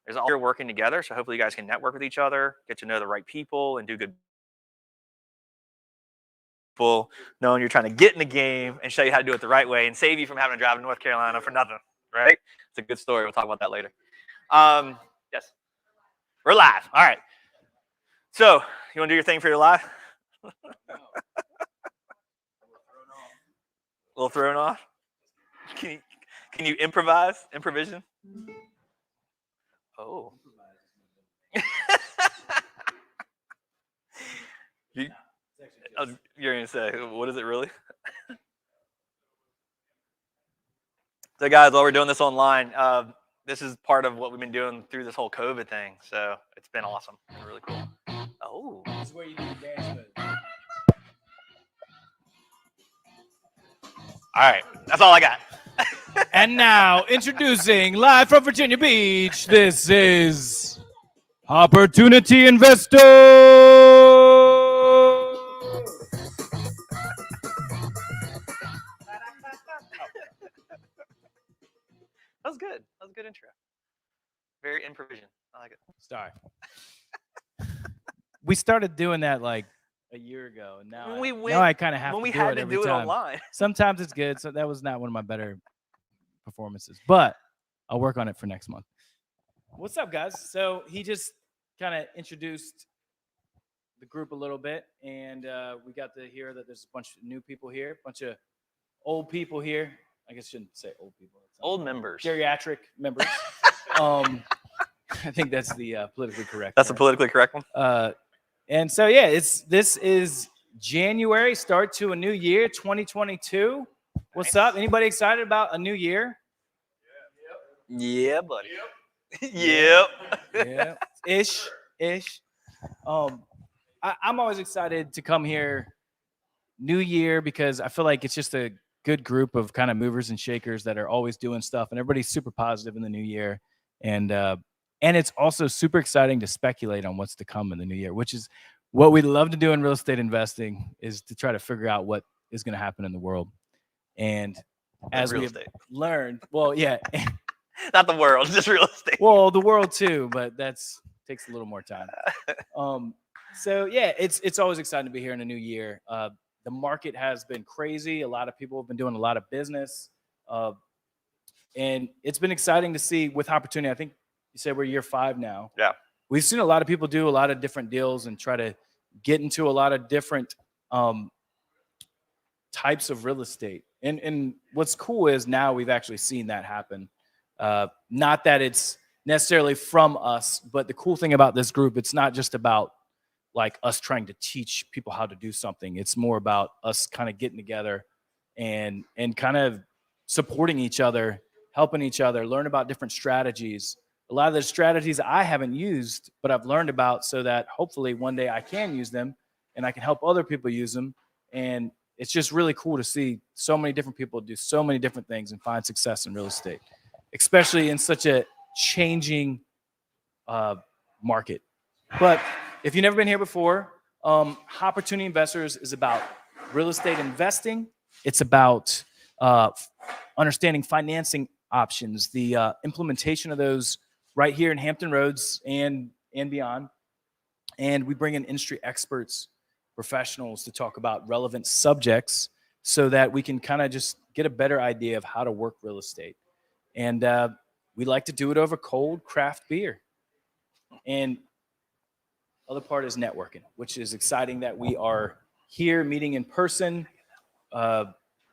There's all here working together, so hopefully you guys can network with each other, get to know the right people, and do good. People knowing you're trying to get in the game and show you how to do it the right way and save you from having to drive to North Carolina for nothing, right? It's a good story. We'll talk about that later. Yes, we're live. All right. So you want to do your thing for your live? A little thrown off. Can you improvise? Improvision? Oh. You're gonna say, what is it really? So guys, while we're doing this online, this is part of what we've been doing through this whole COVID thing. So it's been awesome. It's been really cool. Oh. This is where you do the dance move. All right. That's all I got. And now, introducing live from Virginia Beach, this is Hopportunity Investor. That was good. That was a good intro. Very improvision. I like it. Sorry. We started doing that like a year ago, and now I kind of have to do it every time. Online. Sometimes it's good, so that was not one of my better performances, but I'll work on it for next month. What's up, guys? So he just kind of introduced the group a little bit, and we got to hear that there's a bunch of new people here, a bunch of old people here. I guess I shouldn't say old people. Old members. Geriatric members. I think that's the politically correct. That's the politically correct one. And so, yeah, this is January, start to a new year, 2022. What's up? Anybody excited about a new year? Yeah, buddy. Yep. Yeah. Ish. I'm always excited to come here new year because I feel like it's just a good group of kind of movers and shakers that are always doing stuff, and everybody's super positive in the new year. And it's also super exciting to speculate on what's to come in the new year, which is what we love to do in real estate investing, is to try to figure out what is going to happen in the world. And as we've learned, well, yeah. Not the world, just real estate. Well, the world too, but takes a little more time. So yeah, it's always exciting to be here in a new year. The market has been crazy. A lot of people have been doing a lot of business. And it's been exciting to see with Hopportunity. I think you said we're year 5 now. Yeah. We've seen a lot of people do a lot of different deals and try to get into a lot of different types of real estate. And what's cool is now we've actually seen that happen. Not that it's necessarily from us, but the cool thing about this group, it's not just about like us trying to teach people how to do something. It's more about us kind of getting together and kind of supporting each other, helping each other, learn about different strategies. A lot of the strategies I haven't used, but I've learned about, so that hopefully one day I can use them and I can help other people use them. And it's just really cool to see so many different people do so many different things and find success in real estate, especially in such a changing market. But if you've never been here before, Hopportunity Investors is about real estate investing. It's about understanding financing options, the implementation of those right here in Hampton Roads and beyond. And we bring in industry experts, professionals to talk about relevant subjects so that we can kind of just get a better idea of how to work real estate. And we like to do it over cold craft beer. And other part is networking, which is exciting that we are here meeting in person,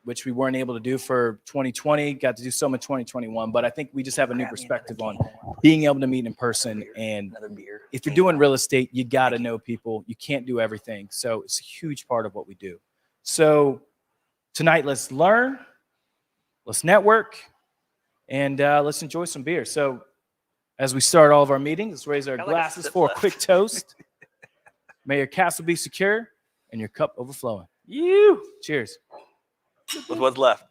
which we weren't able to do for 2020, got to do some in 2021, but I think we just have a new perspective on being able to meet in person. And if you're doing real estate, you got to know people. You can't do everything. So it's a huge part of what we do. So tonight, let's learn, let's network, and let's enjoy some beer. So as we start all of our meetings, let's raise our glasses for a quick toast. May your castle be secure and your cup overflowing. You. Cheers. With what's left.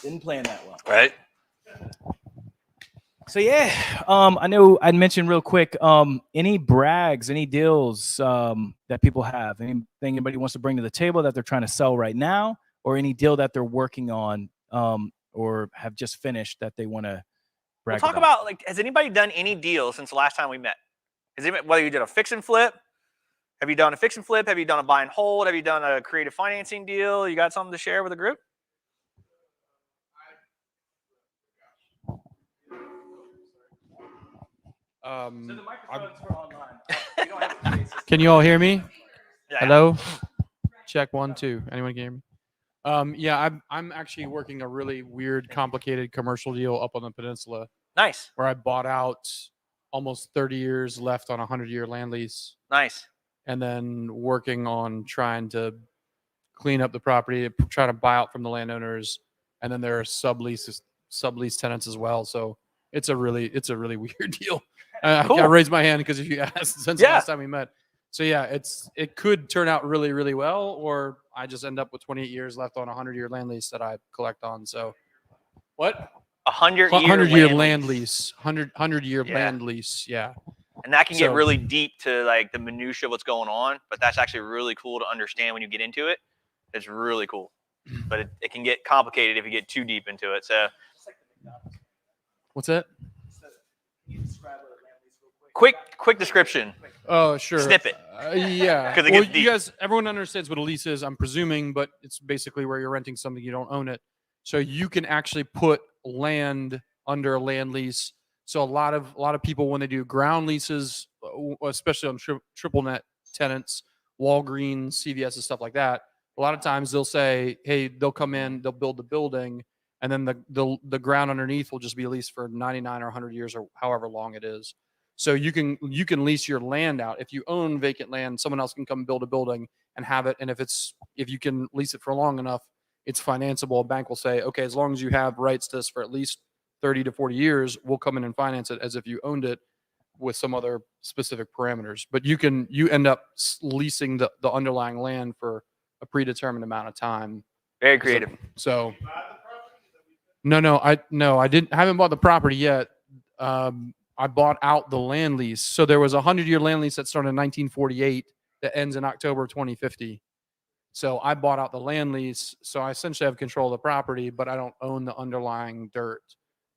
Didn't plan that well. Right. So yeah, I know I'd mentioned real quick, any brags, any deals that people have, anything anybody wants to bring to the table that they're trying to sell right now, or any deal that they're working on or have just finished that they want to We'll brag talk about, like, has anybody done any deals since the last time we met? Whether you did a fix and flip, have you done a fix and flip? Have you done a buy and hold? Have you done a creative financing deal? You got something to share with the group? Can you all hear me? Yeah. Hello? Check 1, 2. Anyone can hear me? Yeah, I'm actually working a really weird, complicated commercial deal up on the peninsula Nice. where I bought out almost 30 years left on a 100-year land lease, Nice. and then working on trying to clean up the property, try to buy out from the landowners, and then there are sublease tenants as well. So it's a really weird deal. Cool. I raised my hand because if you asked since the Yeah. last time we met. So yeah, it could turn out really, really well, or I just end up with 28 years left on a 100-year land lease that I collect on. So what? 100-year land lease. 100-year Yeah. land lease. Yeah. And that can get So- really deep to, like, the minutia of what's going on, but that's actually really cool to understand when you get into it. It's really cool. But it can get complicated if you get too deep into it. So What's that? quick description. Oh, sure. Snippet. Yeah. 'Cause it Well, gets deep. you guys, everyone understands what a lease is, I'm presuming, but it's basically where you're renting something, you don't own it. So you can actually put land under a land lease. So a lot of people, when they do ground leases, especially on triple net tenants, Walgreens, CVS, and stuff like that, a lot of times they'll say, hey, they'll come in, they'll build the building, and then the ground underneath will just be leased for 99 or 100 years or however long it is. So you can lease your land out. If you own vacant land, someone else can come build a building and have it. And if you can lease it for long enough, it's financeable. A bank will say, okay, as long as you have rights to this for at least 30 to 40 years, we'll come in and finance it as if you owned it with some other specific parameters. But you end up leasing the underlying land for a predetermined amount of time. Very creative. So no, I haven't bought the property yet. I bought out the land lease. So there was a 100-year land lease that started in 1948 that ends in October of 2050. So I bought out the land lease. So I essentially have control of the property, but I don't own the underlying dirt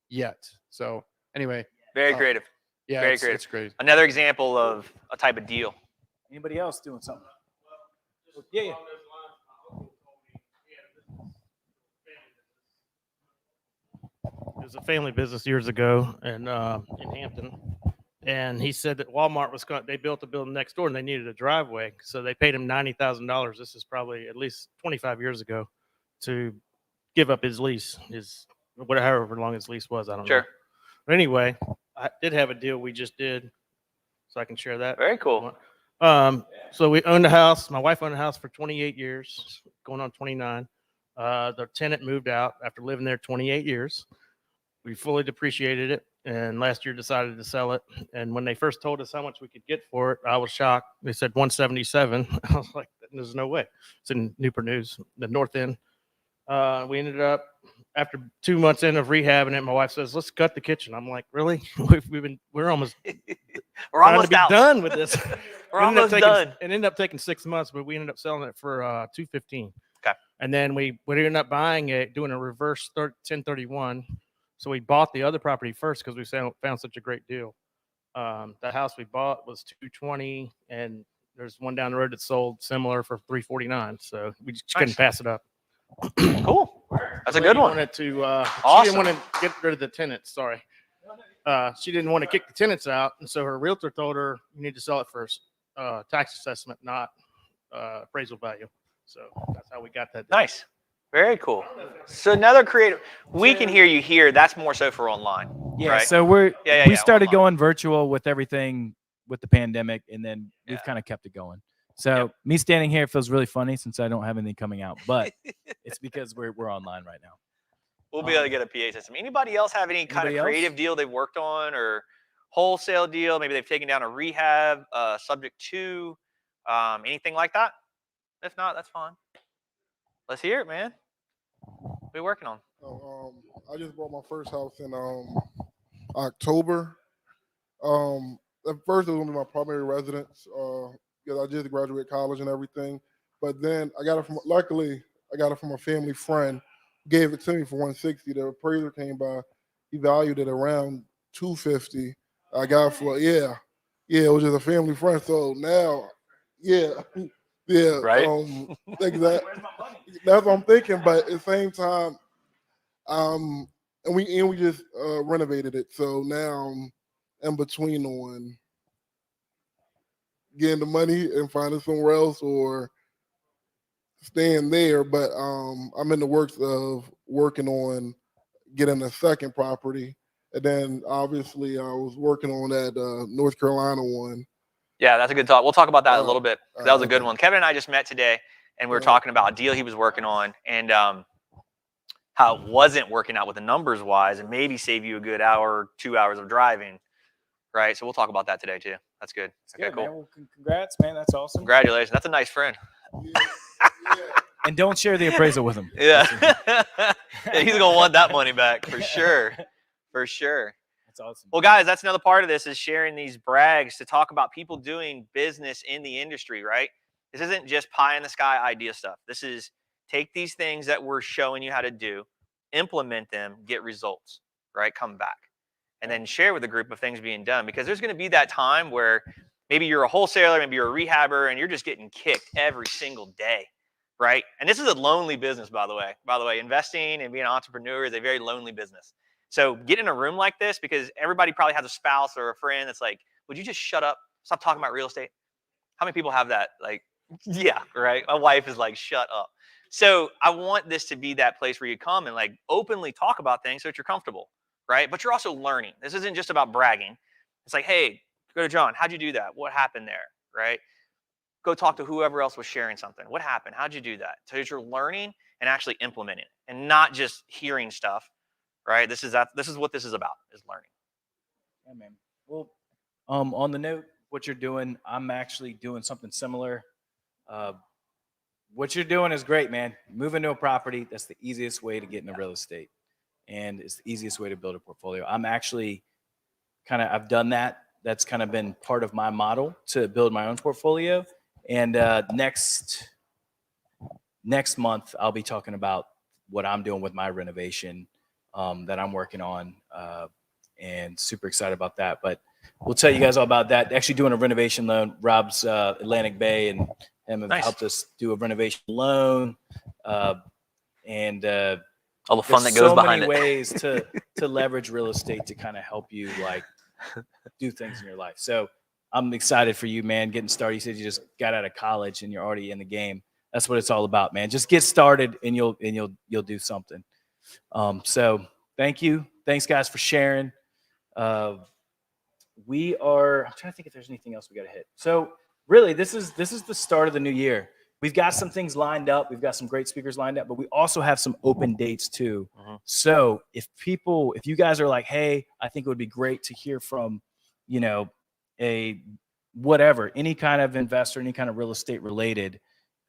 yet. So anyway. Very creative. Yeah, Very it's creative. It's great. Another example of a type of deal. Anybody else doing something? Yeah. It was a family business years ago in Hampton, and he said that Walmart was going. They built a building next door, and they needed a driveway, so they paid him $90,000. This is probably at least 25 years ago, to give up his lease, however long his lease was. I don't know. Sure. But anyway, I did have a deal we just did, so I can share that. Very cool. So we owned a house. My wife owned a house for 28 years, going on 29. The tenant moved out after living there 28 years. We fully depreciated it, and last year decided to sell it. And when they first told us how much we could get for it, I was shocked. They said 177. I was like, there's no way. It's in Newport News, the north end. We ended up, after 2 months in of rehabbing it, my wife says, let's cut the kitchen. I'm like, really? We're almost We're almost be out. done with this. We're almost done. It ended up taking 6 months, but we ended up selling it for $215. Okay. And then we ended up buying it, doing a reverse 1031. So we bought the other property first because we found such a great deal. The house we bought was $220, and there's one down the road that sold similar for $349. So we just couldn't pass it up. Cool. That's a good one. Wanted to, She Awesome. didn't want to get rid of the tenants. Sorry. She didn't want to kick the tenants out, and so her realtor told her, you need to sell it for tax assessment, not appraisal value. So that's how we got that deal. Nice. Very cool. So another creative. We can hear you here. That's more so for online. Yeah. Right? So we started online. going virtual with everything with the pandemic, and then we've kind of kept it going. So me standing here feels really funny since I don't have anything coming out, but it's because we're online right now. We'll be able to get a PA system. Anybody else have any kind of Anybody creative else? deal they've worked on, or wholesale deal? Maybe they've taken down a rehab subject to anything like that? If not, that's fine. Let's hear it, man. What are you working on? I just bought my first house in October. At first, it was gonna be my primary residence because I just graduated college and everything. But then luckily, I got it from a family friend. Gave it to me for $160. The appraiser came by he valued it around 250. I got for it was just a family friend. So now, yeah, Right. exactly. That's what I'm thinking. But at the same time, and we just renovated it. So now I'm in between on getting the money and finding somewhere else or staying there. But I'm in the works of working on getting a second property. And then obviously I was working on that North Carolina one. Yeah, that's a good talk. We'll talk about that a little bit. That was a good Okay. one. Kevin and I just met today, and we were talking about a deal he was working on, and how it wasn't working out with the numbers wise, and maybe save you a good hour, 2 hours of driving. Right. So we'll talk about that today too. That's good. Okay, cool. Man. Well, congrats, man. That's awesome. Congratulations. That's a nice friend. And don't share the appraisal with him. Yeah. Yeah, he's gonna want that money back for sure. For sure. That's awesome. Well, guys, that's another part of this is sharing these brags to talk about people doing business in the industry, right? This isn't just pie in the sky idea stuff. This is take these things that we're showing you how to do, implement them, get results, right? Come back. And then share with a group of things being done, because there's going to be that time where maybe you're a wholesaler, maybe you're a rehabber, and you're just getting kicked every single day, right? And this is a lonely business, by the way. By the way, investing and being an entrepreneur is a very lonely business. So get in a room like this, because everybody probably has a spouse or a friend that's like, would you just shut up? Stop talking about real estate. How many people have that? Like, yeah, right? My wife is like, shut up. So I want this to be that place where you come and like openly talk about things so that you're comfortable, right? But you're also learning. This isn't just about bragging. It's like, hey, go to John. How'd you do that? What happened there, right? Go talk to whoever else was sharing something. What happened? How'd you do that? So that you're learning and actually implementing it, and not just hearing stuff, right? This is what this is about, is learning. Yeah, man. Well, on the note, what you're doing, I'm actually doing something similar. What you're doing is great, man. Move into a property. That's the easiest way to get into real estate, and it's the easiest way to build a portfolio. I'm actually I've done that. That's kind of been part of my model to build my own portfolio. And next month, I'll be talking about what I'm doing with my renovation that I'm working on, and super excited about that. But we'll tell you guys all about that. Actually doing a renovation loan. Rob's Atlantic Bay and him have helped us do a renovation loan. And all the fun that goes behind it. So many ways to leverage real estate to kind of help you like do things in your life. So I'm excited for you, man, getting started. You said you just got out of college and you're already in the game. That's what it's all about, man. Just get started and you'll do something. So thank you. Thanks guys for sharing. I'm trying to think if there's anything else we got to hit. So really this is the start of the new year. We've got some things lined up. We've got some great speakers lined up, but we also have some open dates too. So if you guys are like, hey, I think it would be great to hear from, any kind of investor, any kind of real estate related,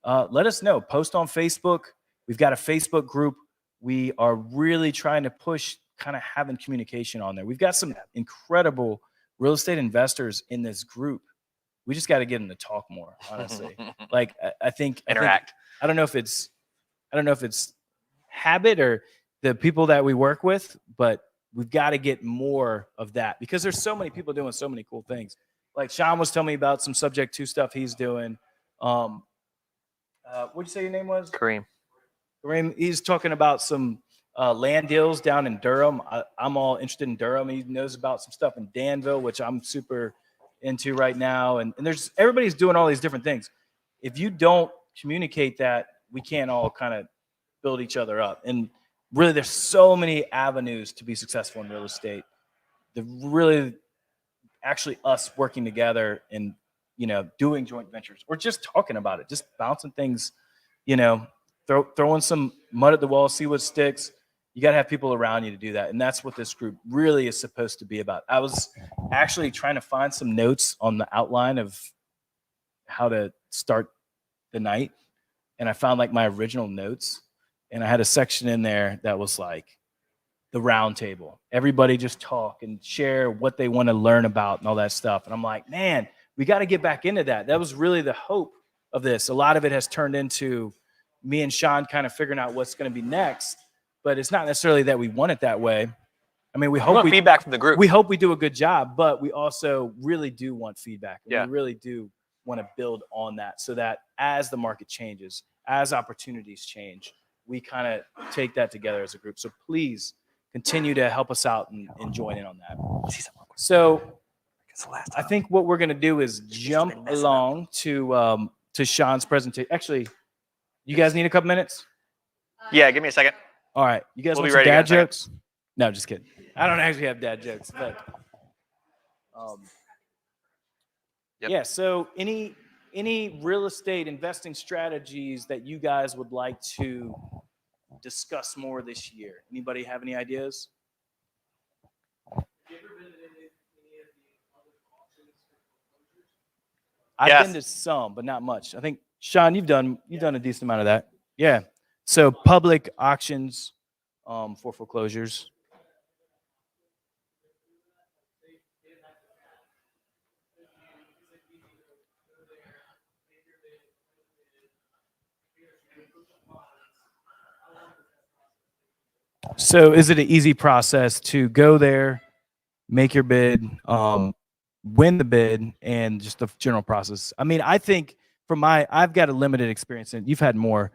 let us know. Post on Facebook. We've got a Facebook group. We are really trying to push kind of having communication on there. We've got some incredible real estate investors in this group. We just got to get them to talk more, honestly. Like I think interact. I don't know if it's habit or the people that we work with, but we've got to get more of that, because there's so many people doing so many cool things. Like Shawn was telling me about some Subject 2 stuff he's doing. What'd you say your name was? Kareem. He's talking about some land deals down in Durham. I'm all interested in Durham. He knows about some stuff in Danville, which I'm super into right now. And there's everybody's doing all these different things. If you don't communicate that, we can't all kind of build each other up. And really, there's so many avenues to be successful in real estate. Actually us working together and, doing joint ventures or just talking about it, just bouncing things, throwing some mud at the wall, see what sticks. You got to have people around you to do that. And that's what this group really is supposed to be about. I was actually trying to find some notes on the outline of how to start the night. And I found like my original notes, and I had a section in there that was like the round table. Everybody just talk and share what they want to learn about and all that stuff. And I'm like, man, we got to get back into that. That was really the hope of this. A lot of it has turned into me and Shawn kind of figuring out what's going to be next, but it's not necessarily that we want it that way. I mean, we We hope want we feedback from the group. we hope we do a good job, but we also really do want feedback. And Yeah. we really do want to build on that so that as the market changes, as opportunities change, we kind of take that together as a group. So please continue to help us out and join in on that. So It's the last I time. think what we're going to do is jump been messing up. along to Shawn's presentation. Actually, you guys need a couple minutes? Yeah, give me a second. All right. You guys We'll want be some ready in a dad second. jokes? No, just kidding. I don't actually have dad jokes, but Yep. yeah. So any real estate investing strategies that you guys would like to discuss more this year? Anybody have any ideas? I've Yes. been to some, but not much. I think Shawn, you've done a decent amount of that. Yeah. So public auctions for foreclosures. So is it an easy process to go there, make your bid, win the bid, and just the general process? I mean, I think I've got a limited experience, and you've had more.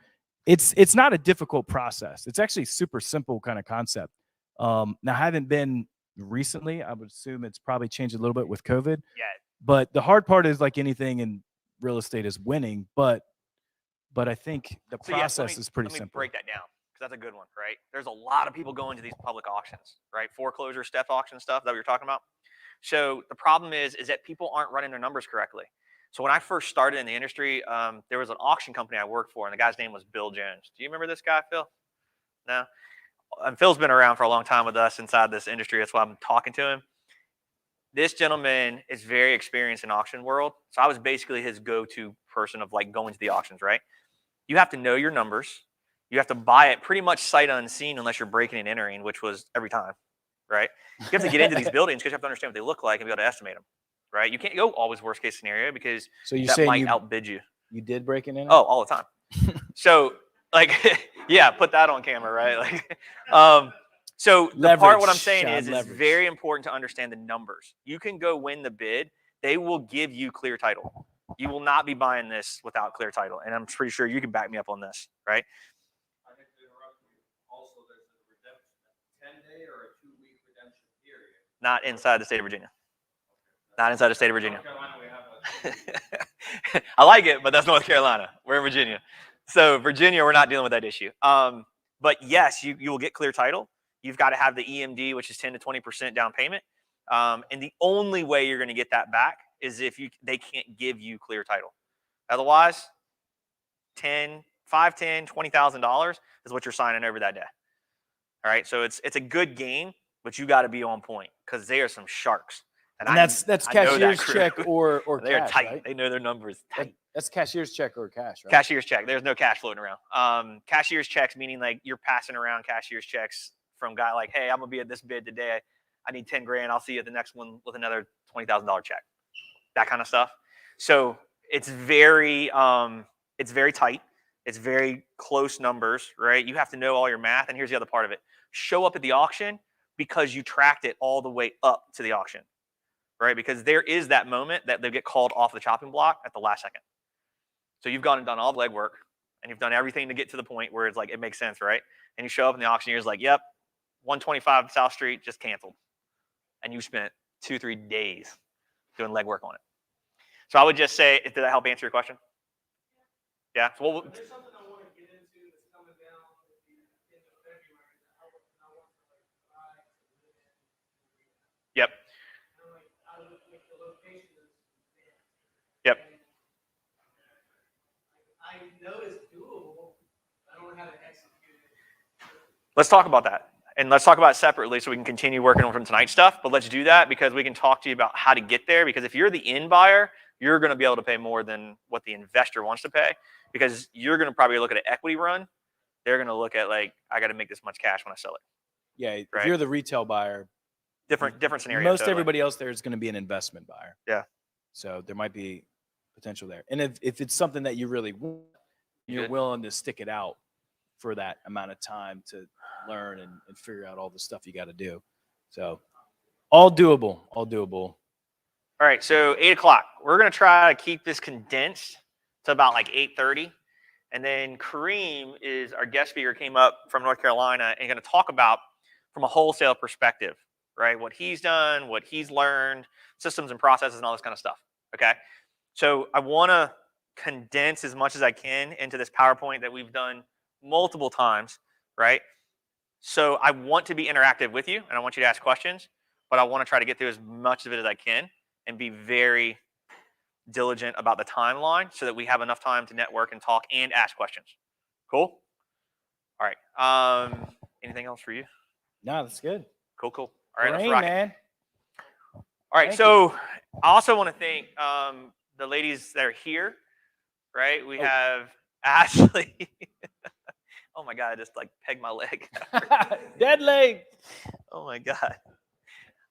It's not a difficult process. It's actually super simple kind of concept. Now, I haven't been recently. I would assume it's probably changed a little bit with COVID. Yeah. But the hard part is like anything in real estate is winning. But I think the So, yes, process is pretty let me simple. break that down because that's a good one, right? There's a lot of people going to these public auctions, right? Foreclosure, step auction stuff that we were talking about. So the problem is that people aren't running their numbers correctly. So when I first started in the industry, there was an auction company I worked for, and the guy's name was Bill Jones. Do you remember this guy, Phil? No? And Phil's been around for a long time with us inside this industry. That's why I'm talking to him. This gentleman is very experienced in auction world. So I was basically his go-to person of like going to the auctions, right? You have to know your numbers. You have to buy it pretty much sight unseen unless you're breaking and entering, which was every time, right? You have to get into these buildings because you have to understand what they look like and be able to estimate them, right? You can't go always worst case scenario because So you're that saying might outbid you. you did break it in? Oh, all the time. So like, yeah, put that on camera, right? Like, so the part what I'm saying is it's very important to understand the numbers. You can go win the bid. They will give you clear title. You will not be buying this without clear title. And I'm pretty sure you can back me up on this, right? I think to interrupt you, also there's a redemption, a 10-day or a 2-week redemption period. Not inside the state of Virginia. Not inside the state of Virginia. North Carolina, we have I like it, but that's North Carolina. We're in Virginia. So Virginia, we're not dealing with that issue. But yes, you will get clear title. You've got to have the EMD, which is 10 to 20% down payment. And the only way you're going to get that back is if they can't give you clear title. Otherwise, $5,000, $10,000, $20,000 is what you're signing over that day. All right, so it's a good game, but you got to be on point because they are some sharks. And that's cashier's check or they're cash, tight. right? They know their numbers tight. That's cashier's check or cash, right? Cashier's check. There's no cash floating around. Cashier's checks meaning like you're passing around cashier's checks from guy like, hey, I'm gonna be at this bid today. I need 10 grand. I'll see you at the next one with another $20,000 check. That kind of stuff. So it's very tight. It's very close numbers, right? You have to know all your math. And here's the other part of it. Show up at the auction because you tracked it all the way up to the auction, right? Because there is that moment that they get called off the chopping block at the last second. So you've gone and done all the legwork and you've done everything to get to the point where it's like, it makes sense, right? And you show up and the auctioneer's like, yep, 125 South Street just canceled. And you spent 2-3 days doing legwork on it. So I would just say, did that help answer your question? Yeah. So There's something I want to get into that's coming down at the end of February. I want to buy. Yep. The location is. Yep. I know it's doable. I don't know how to execute it. Let's talk about that. And let's talk about it separately so we can continue working on from tonight's stuff. But let's do that because we can talk to you about how to get there. Because if you're the end buyer, you're going to be able to pay more than what the investor wants to pay because you're going to probably look at an equity run. They're going to look at like, I got to make this much cash when I sell it. Yeah, right? if you're the retail buyer, Different scenario. most totally. everybody else there is going to be an investment buyer. Yeah. So there might be potential there. And if it's something that you really want, you're willing to stick it out for that amount of time to learn and figure out all the stuff you got to do. So all doable, all doable. All right, so 8 o'clock. We're going to try to keep this condensed to about like 8:30. And then Kareem is our guest speaker, came up from North Carolina and going to talk about from a wholesale perspective, right? What he's done, what he's learned, systems and processes and all this kind of stuff. Okay. So I want to condense as much as I can into this PowerPoint that we've done multiple times, right? So I want to be interactive with you and I want you to ask questions, but I want to try to get through as much of it as I can and be very diligent about the timeline so that we have enough time to network and talk and ask questions. Cool? All right. Anything else for you? No, that's good. Cool. All right, let's Rain, rock it. man. All right, Thank so I also want to thank the ladies that are here, right? We Oh. have Ashley. Oh my God, I just like pegged my leg. Dead leg. Oh my God.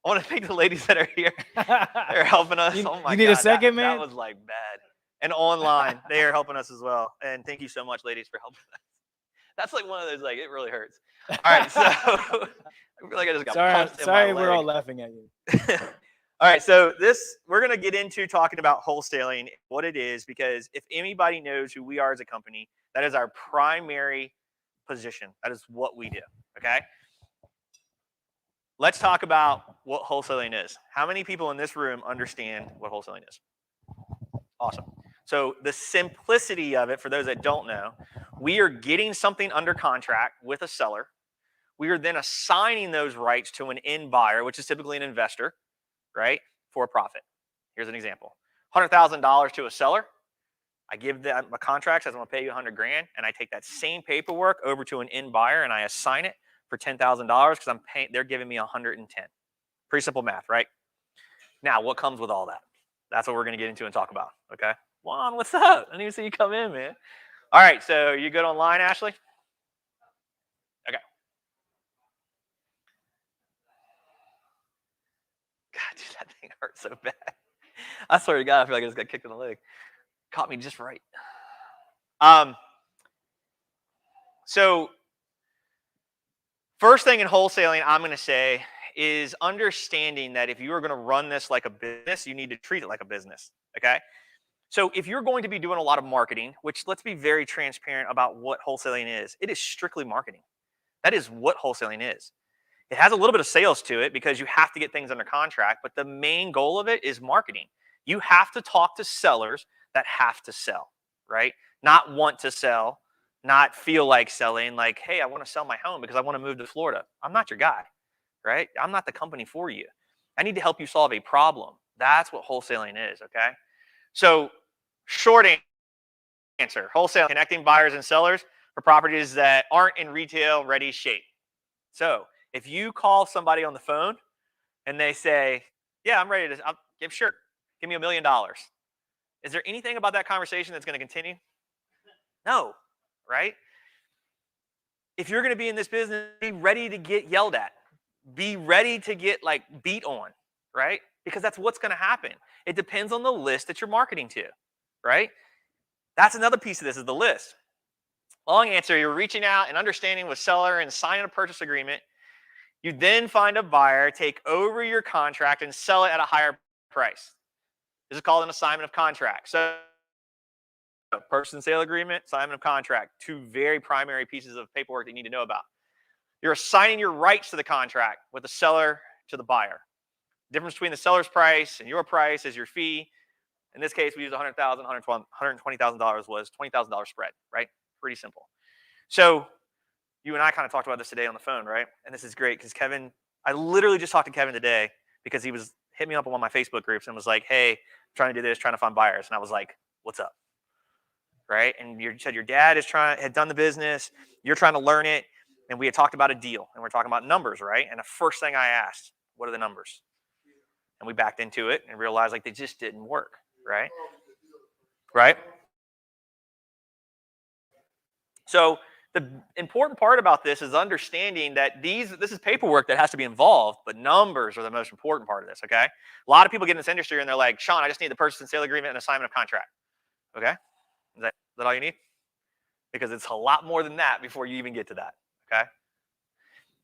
I want to thank the ladies that are here. They're helping us. You- Oh my you God. need a second, man? That was like bad. And online, they are helping us as well. And thank you so much, ladies, for helping us. That's like one of those, like, it really hurts. All right, so I feel like I just got punched in my sorry, we're leg. all laughing at you. All right, so we're going to get into talking about wholesaling, what it is, because if anybody knows who we are as a company, that is our primary position. That is what we do, okay? Let's talk about what wholesaling is. How many people in this room understand what wholesaling is? Awesome. So the simplicity of it, for those that don't know, we are getting something under contract with a seller. We are then assigning those rights to an end buyer, which is typically an investor, right, for a profit. Here's an example. $100,000 to a seller. I give them a contract, says I'm going to pay you $100,000, and I take that same paperwork over to an end buyer and I assign it for $10,000 because they're giving me 110. Pretty simple math, right? Now, what comes with all that? That's what we're going to get into and talk about, okay? Juan, what's up? I didn't even see you come in, man. All right, so you good online, Ashley? Okay. God, dude, that thing hurts so bad. I swear to God, I feel like I just got kicked in the leg. Caught me just right. So first thing in wholesaling I'm going to say is understanding that if you are going to run this like a business, you need to treat it like a business, okay? So if you're going to be doing a lot of marketing, which let's be very transparent about what wholesaling is, it is strictly marketing. That is what wholesaling is. It has a little bit of sales to it because you have to get things under contract, but the main goal of it is marketing. You have to talk to sellers that have to sell, right? Not want to sell, not feel like selling, like, hey, I want to sell my home because I want to move to Florida. I'm not your guy, right? I'm not the company for you. I need to help you solve a problem. That's what wholesaling is, okay? So short answer, wholesale, connecting buyers and sellers for properties that aren't in retail ready shape. So if you call somebody on the phone and they say, yeah, I'm ready to, sure, give me $1 million. Is there anything about that conversation that's going to continue? No, right? If you're going to be in this business, be ready to get yelled at. Be ready to get like beat on, right? Because that's what's going to happen. It depends on the list that you're marketing to, right? That's another piece of this is the list. Long answer, you're reaching out and understanding with seller and signing a purchase agreement. You then find a buyer, take over your contract and sell it at a higher price. This is called an assignment of contract. So purchase and sale agreement, assignment of contract, two very primary pieces of paperwork that you need to know about. You're assigning your rights to the contract with the seller to the buyer. The difference between the seller's price and your price is your fee. In this case, we used $100,000, $120,000 was $20,000 spread, right? Pretty simple. So you and I kind of talked about this today on the phone, right? And this is great because Kevin, I literally just talked to Kevin today because he was hit me up on one of my Facebook groups and was like, hey, I'm trying to do this, trying to find buyers. And I was like, what's up? Right? And you said your dad had done the business, you're trying to learn it. And we had talked about a deal and we're talking about numbers, right? And the first thing I asked, what are the numbers? And we backed into it and realized like they just didn't work, right? Right? So the important part about this is understanding that this is paperwork that has to be involved, but numbers are the most important part of this, okay? A lot of people get in this industry and they're like, Shawn, I just need the purchase and sale agreement and assignment of contract. Okay? Is that all you need? Because it's a lot more than that before you even get to that, okay?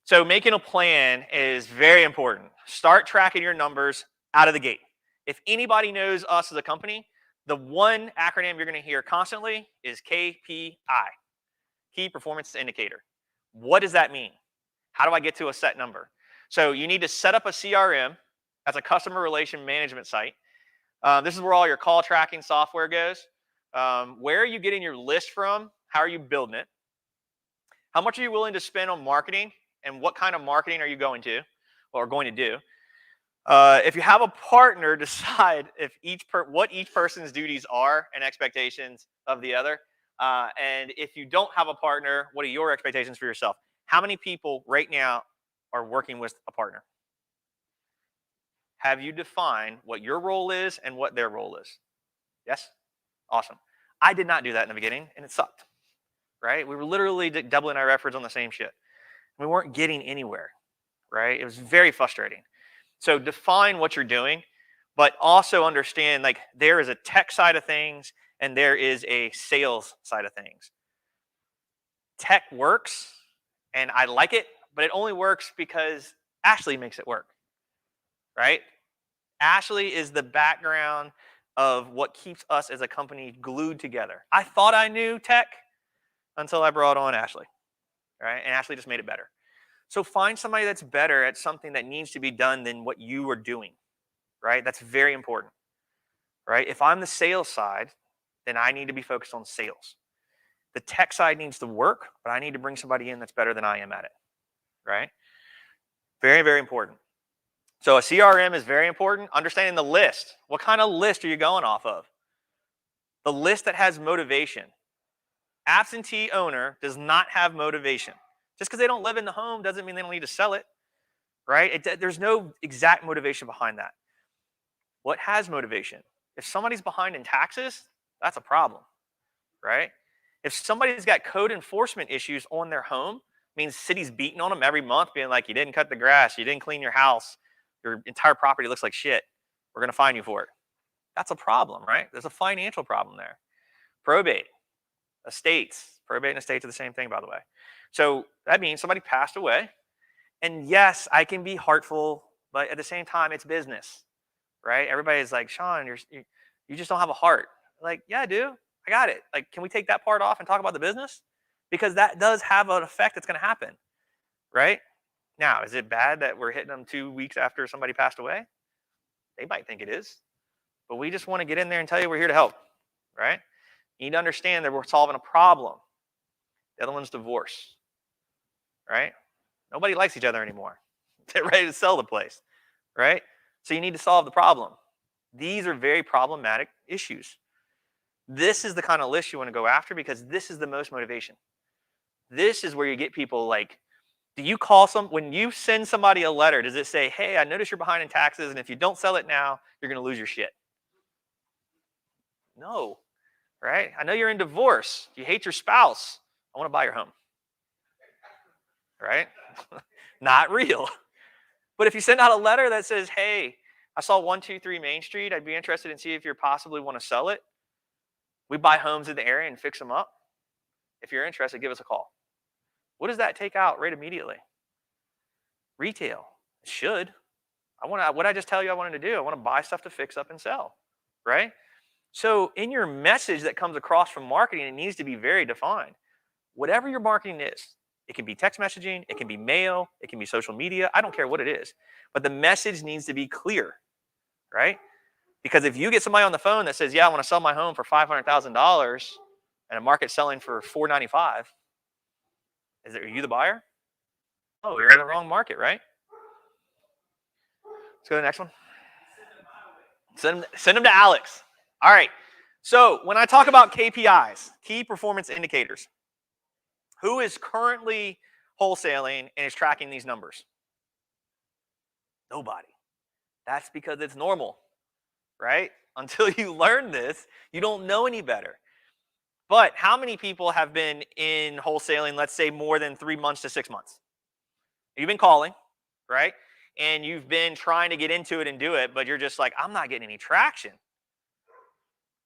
So making a plan is very important. Start tracking your numbers out of the gate. If anybody knows us as a company, the one acronym you're going to hear constantly is KPI, Key Performance Indicator. What does that mean? How do I get to a set number? So you need to set up a CRM. That's a customer relation management site. This is where all your call tracking software goes. Where are you getting your list from? How are you building it? How much are you willing to spend on marketing? And what kind of marketing are you going to do? If you have a partner, decide if what each person's duties are and expectations of the other. And if you don't have a partner, what are your expectations for yourself? How many people right now are working with a partner? Have you defined what your role is and what their role is? Yes? Awesome. I did not do that in the beginning, and it sucked, right? We were literally doubling our efforts on the same shit. We weren't getting anywhere, right? It was very frustrating. So define what you're doing, but also understand like there is a tech side of things and there is a sales side of things. Tech works and I like it, but it only works because Ashley makes it work, right? Ashley is the background of what keeps us as a company glued together. I thought I knew tech until I brought on Ashley, right? And Ashley just made it better. So find somebody that's better at something that needs to be done than what you are doing, right? That's very important, right? If I'm the sales side, then I need to be focused on sales. The tech side needs to work, but I need to bring somebody in that's better than I am at it, right? Very, very important. So a CRM is very important. Understanding the list. What kind of list are you going off of? The list that has motivation. Absentee owner does not have motivation. Just because they don't live in the home doesn't mean they don't need to sell it, right? There's no exact motivation behind that. What has motivation? If somebody's behind in taxes, that's a problem, right? If somebody's got code enforcement issues on their home, means city's beating on them every month, being like, you didn't cut the grass, you didn't clean your house, your entire property looks like shit, we're going to fine you for it. That's a problem, right? There's a financial problem there. Probate, estates. Probate and estates are the same thing, by the way. So that means somebody passed away. And yes, I can be heartful, but at the same time, it's business, right? Everybody's like, Shawn, you just don't have a heart. Like, yeah, I do. I got it. Like, can we take that part off and talk about the business? Because that does have an effect that's going to happen, right? Now, is it bad that we're hitting them 2 weeks after somebody passed away? They might think it is. But we just want to get in there and tell you we're here to help, right? You need to understand that we're solving a problem. The other one's divorce, right? Nobody likes each other anymore. They're ready to sell the place, right? So you need to solve the problem. These are very problematic issues. This is the kind of list you want to go after because this is the most motivation. This is where you get people like, do you when you send somebody a letter, does it say, hey, I noticed you're behind in taxes, and if you don't sell it now, you're going to lose your shit? No, right? I know you're in divorce. You hate your spouse. I want to buy your home, right? Not real. But if you send out a letter that says, hey, I saw 123 Main Street. I'd be interested in see if you possibly want to sell it. We buy homes in the area and fix them up. If you're interested, give us a call. What does that take out right immediately? Retail. It should. What I just tell you I wanted to do, I want to buy stuff to fix up and sell, right? So in your message that comes across from marketing, it needs to be very defined. Whatever your marketing is, it can be text messaging, it can be mail, it can be social media. I don't care what it is. But the message needs to be clear, right? Because if you get somebody on the phone that says, yeah, I want to sell my home for $500,000 and a market selling for $495, are you the buyer? Oh, you're in the wrong market, right? Let's go to the next one. Send them to Alex. All right. So when I talk about KPIs, key performance indicators, who is currently wholesaling and is tracking these numbers? Nobody. That's because it's normal, right? Until you learn this, you don't know any better. But how many people have been in wholesaling, let's say more than 3 months to 6 months? You've been calling, right? And you've been trying to get into it and do it, but you're just like, I'm not getting any traction.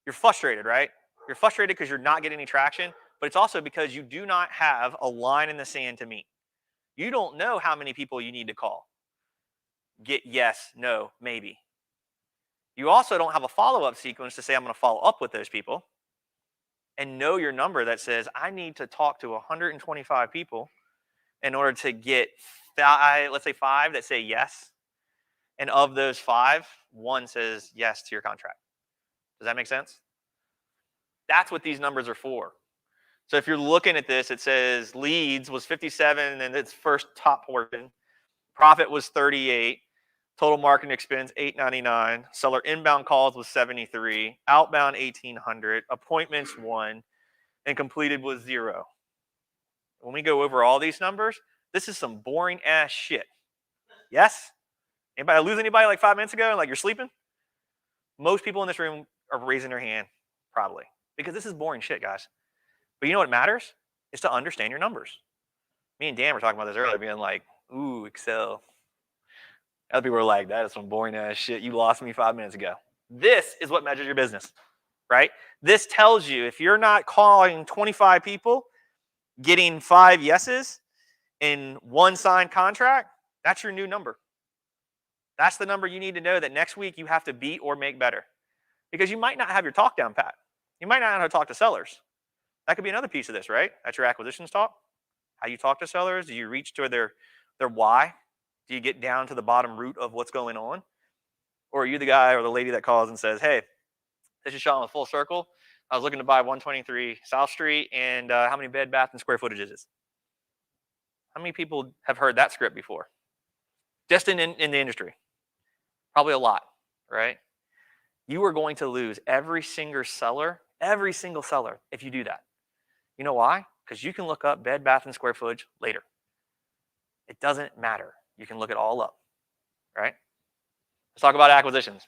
You're frustrated, right? You're frustrated because you're not getting any traction, but it's also because you do not have a line in the sand to meet. You don't know how many people you need to call. Get yes, no, maybe. You also don't have a follow-up sequence to say, I'm going to follow up with those people, and know your number that says, I need to talk to 125 people in order to get let's say 5 that say yes. And of those 5, 1 says yes to your contract. Does that make sense? That's what these numbers are for. So if you're looking at this, it says leads was 57 in its first top portion. Profit was 38. Total marketing expense, $899. Seller inbound calls was 73. Outbound, 1,800. Appointments, 1. And completed was 0. When we go over all these numbers, this is some boring ass shit. Yes? Anybody lose anybody like 5 minutes ago and like you're sleeping? Most people in this room are raising their hand, probably. Because this is boring shit, guys. But you know what matters? Is to understand your numbers. Me and Dan were talking about this earlier, being like, ooh, Excel. Other people were like, that is some boring ass shit. You lost me 5 minutes ago. This is what measures your business, right? This tells you if you're not calling 25 people, getting 5 yeses in 1 signed contract, that's your new number. That's the number you need to know that next week you have to beat or make better. Because you might not have your talk down pat. You might not know how to talk to sellers. That could be another piece of this, right? That's your acquisitions talk. How you talk to sellers. Do you reach to their why? Do you get down to the bottom root of what's going on? Or are you the guy or the lady that calls and says, hey, this is Shawn with Full Circle. I was looking to buy 123 South Street, and how many bed, bath, and square footage is this? How many people have heard that script before? Just in the industry. Probably a lot, right? You are going to lose every single seller, if you do that. You know why? Because you can look up bed, bath, and square footage later. It doesn't matter. You can look it all up, right? Let's talk about acquisitions.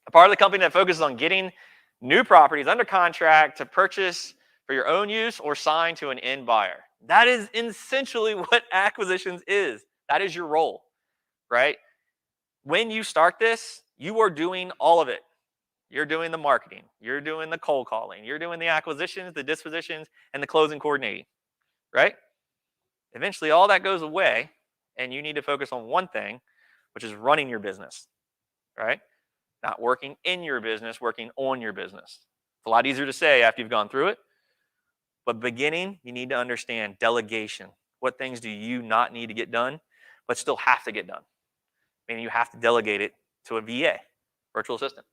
A part of the company that focuses on getting new properties under contract to purchase for your own use or sign to an end buyer. That is essentially what acquisitions is. That is your role, right? When you start this, you are doing all of it. You're doing the marketing. You're doing the cold calling. You're doing the acquisitions, the dispositions, and the closing coordinating, right? Eventually, all that goes away, and you need to focus on one thing, which is running your business, right? Not working in your business, working on your business. It's a lot easier to say after you've gone through it. But beginning, you need to understand delegation. What things do you not need to get done, but still have to get done? Meaning you have to delegate it to a VA, virtual assistant.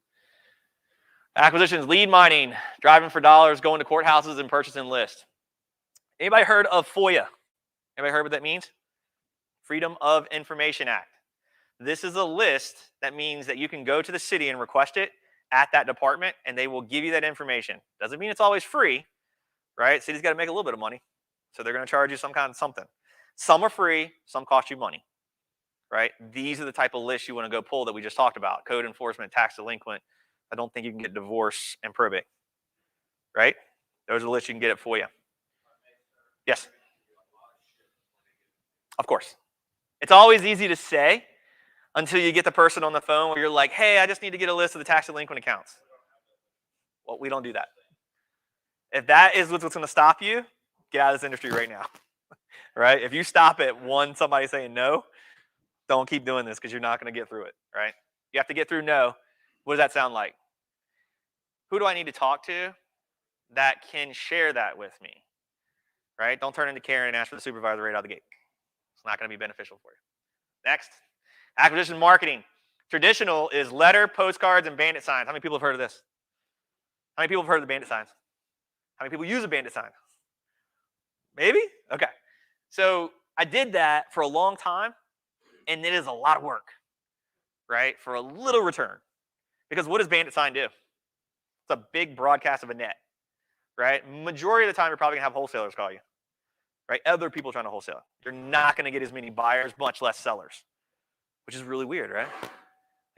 Acquisitions, lead mining, driving for dollars, going to courthouses and purchasing lists. Anybody heard of FOIA? Anybody heard what that means? Freedom of Information Act. This is a list that means that you can go to the city and request it at that department, and they will give you that information. Doesn't mean it's always free, right? City's got to make a little bit of money, so they're going to charge you some kind of something. Some are free, some cost you money, right? These are the type of lists you want to go pull that we just talked about. Code enforcement, tax delinquent. I don't think you can get divorce and probate, right? Those are the lists you can get it for you. Yes. Of course. It's always easy to say until you get the person on the phone where you're like, hey, I just need to get a list of the tax delinquent accounts. Well, we don't do that. If that is what's going to stop you, get out of this industry right now, right? If you stop at somebody saying no, don't keep doing this because you're not going to get through it, right? You have to get through no. What does that sound like? Who do I need to talk to that can share that with me, right? Don't turn into Karen and ask for the supervisor right out of the gate. It's not going to be beneficial for you. Next, acquisition marketing. Traditional is letter, postcards, and bandit signs. How many people have heard of this? How many people have heard of the bandit signs? How many people use a bandit sign? Maybe? Okay. So I did that for a long time, and it is a lot of work, right? For a little return. Because what does bandit sign do? It's a big broadcast of a net, right? Majority of the time, you're probably going to have wholesalers call you, right? Other people trying to wholesale. You're not going to get as many buyers, much less sellers, which is really weird, right?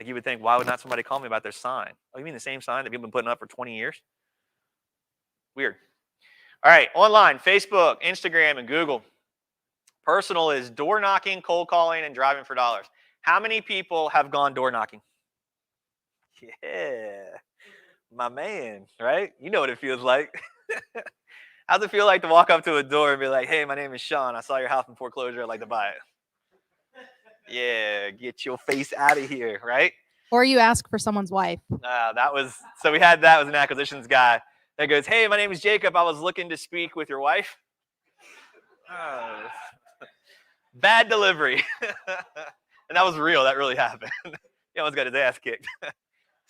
Like you would think, why would not somebody call me about their sign? Oh, you mean the same sign that people have been putting up for 20 years? Weird. All right, online, Facebook, Instagram, and Google. Personal is door knocking, cold calling, and driving for dollars. How many people have gone door knocking? Yeah, my man, right? You know what it feels like. How's it feel like to walk up to a door and be like, hey, my name is Shawn. I saw your house in foreclosure. I'd like to buy it. Yeah, get your face out of here, right? Or you ask for someone's wife. So we had that was an acquisitions guy that goes, hey, my name is Jacob. I was looking to speak with your wife. Oh, bad delivery. And that was real. That really happened. He almost got his ass kicked.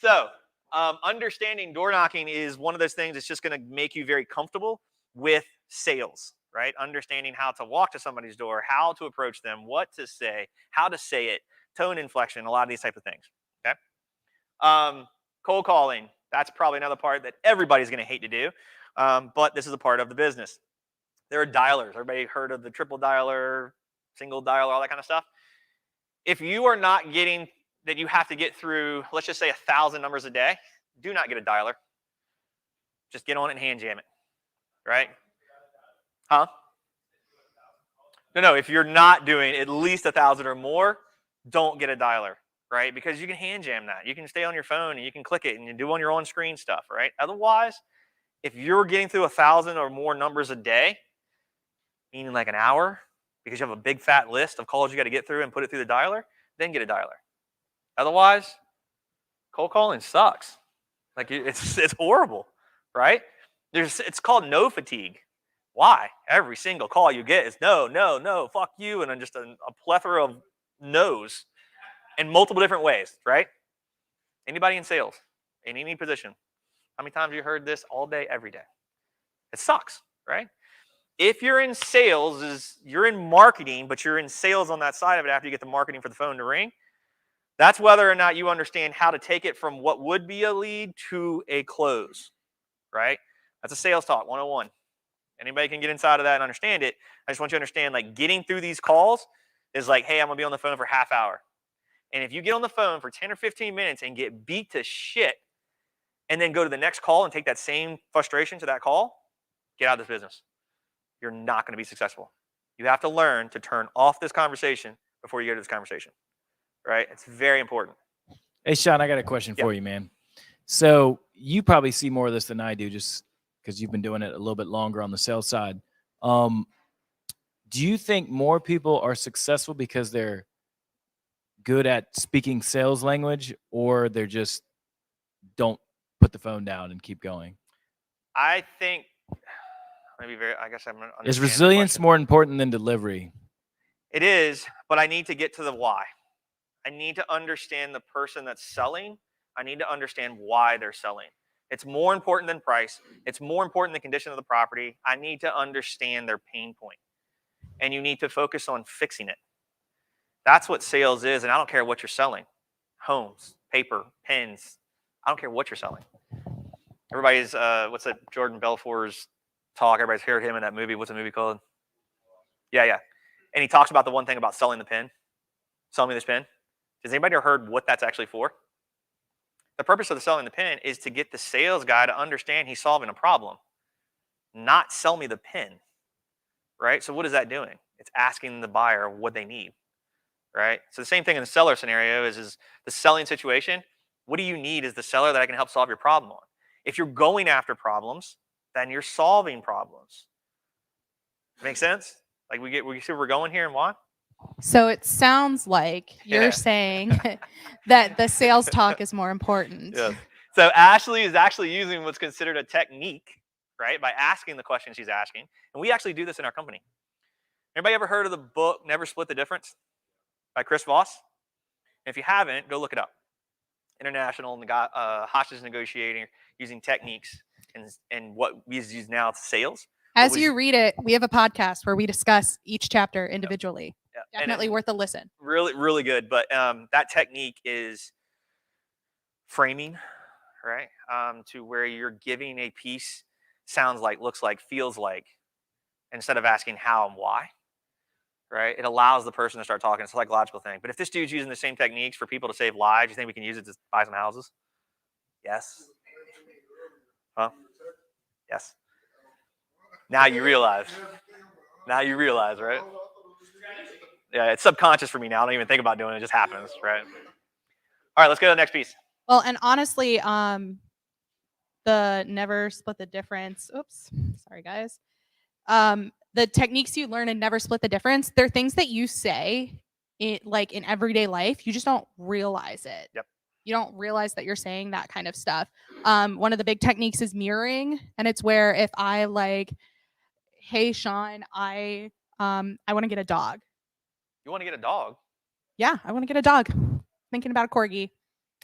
So understanding door knocking is one of those things that's just going to make you very comfortable with sales, right? Understanding how to walk to somebody's door, how to approach them, what to say, how to say it, tone inflection, a lot of these types of things, okay? Cold calling, that's probably another part that everybody's going to hate to do, but this is a part of the business. There are dialers. Everybody heard of the triple dialer, single dialer, all that kind of stuff? If you are not getting that you have to get through, let's just say 1,000 numbers a day, do not get a dialer. Just get on it and hand jam it, right? Huh? No, if you're not doing at least 1,000 or more, don't get a dialer, right? Because you can hand jam that. You can stay on your phone and you can click it and you do on your own screen stuff, right? Otherwise, if you're getting through 1,000 or more numbers a day, meaning like an hour, because you have a big fat list of calls you got to get through and put it through the dialer, then get a dialer. Otherwise, cold calling sucks. Like it's horrible, right? It's called no fatigue. Why? Every single call you get is no, no, no, fuck you, and then just a plethora of no's in multiple different ways, right? Anybody in sales, in any position, how many times have you heard this all day, every day? It sucks, right? If you're in sales, you're in marketing, but you're in sales on that side of it after you get the marketing for the phone to ring. That's whether or not you understand how to take it from what would be a lead to a close, right? That's a sales talk 101. Anybody can get inside of that and understand it. I just want you to understand, like, getting through these calls is like, hey, I'm going to be on the phone for half hour. And if you get on the phone for 10 or 15 minutes and get beat to shit and then go to the next call and take that same frustration to that call, get out of this business. You're not going to be successful. You have to learn to turn off this conversation before you go to this conversation, right? It's very important. Hey, Shawn, I got a question Yeah. for you, man. So you probably see more of this than I do just because you've been doing it a little bit longer on the sales side. Do you think more people are successful because they're good at speaking sales language, or they're just don't put the phone down and keep going? I think I guess I'm gonna Is understand the resilience question. more important than delivery? It is, but I need to get to the why. I need to understand the person that's selling. I need to understand why they're selling. It's more important than price. It's more important than the condition of the property. I need to understand their pain point. And you need to focus on fixing it. That's what sales is, and I don't care what you're selling. Homes, paper, pens. I don't care what you're selling. Everybody's, what's that Jordan Belfort's talk? Everybody's heard him in that movie. What's the movie called? Yeah. And he talks about the one thing about selling the pen. Sell me this pen. Has anybody ever heard what that's actually for? The purpose of the selling the pen is to get the sales guy to understand he's solving a problem, not sell me the pen, right? So what is that doing? It's asking the buyer what they need, right? So the same thing in the seller scenario is the selling situation. What do you need as the seller that I can help solve your problem on? If you're going after problems, then you're solving problems. Make sense? Like we see where we're going here and why? So it sounds like you're Yeah. saying that the sales talk is more important. Yes. So Ashley is actually using what's considered a technique, right? By asking the questions she's asking. And we actually do this in our company. Anybody ever heard of the book Never Split the Difference by Chris Voss? And if you haven't, go look it up. International hostage negotiating using techniques and what we use now to sales. As you read it, we have a podcast where we discuss each chapter individually. Yeah. Definitely worth a listen. Really, really good. But that technique is framing, right? To where you're giving a piece, sounds like, looks like, feels like, instead of asking how and why, right? It allows the person to start talking. It's a psychological thing. But if this dude's using the same techniques for people to save lives, you think we can use it to buy some houses? Yes. Huh? Yes. Now you realize. Now you realize, right? Yeah, it's subconscious for me now. I don't even think about doing it. It just happens, right? All right, let's go to the next piece. Well, and honestly, the never split the difference. Oops, sorry guys. The techniques you learn and never split the difference, they're things that you say like in everyday life. You just don't realize it. Yep. You don't realize that you're saying that kind of stuff. One of the big techniques is mirroring, and it's where if I like, hey Shawn, I want to get a dog. You want to get a dog? Yeah, I want to get a dog. Thinking about a corgi.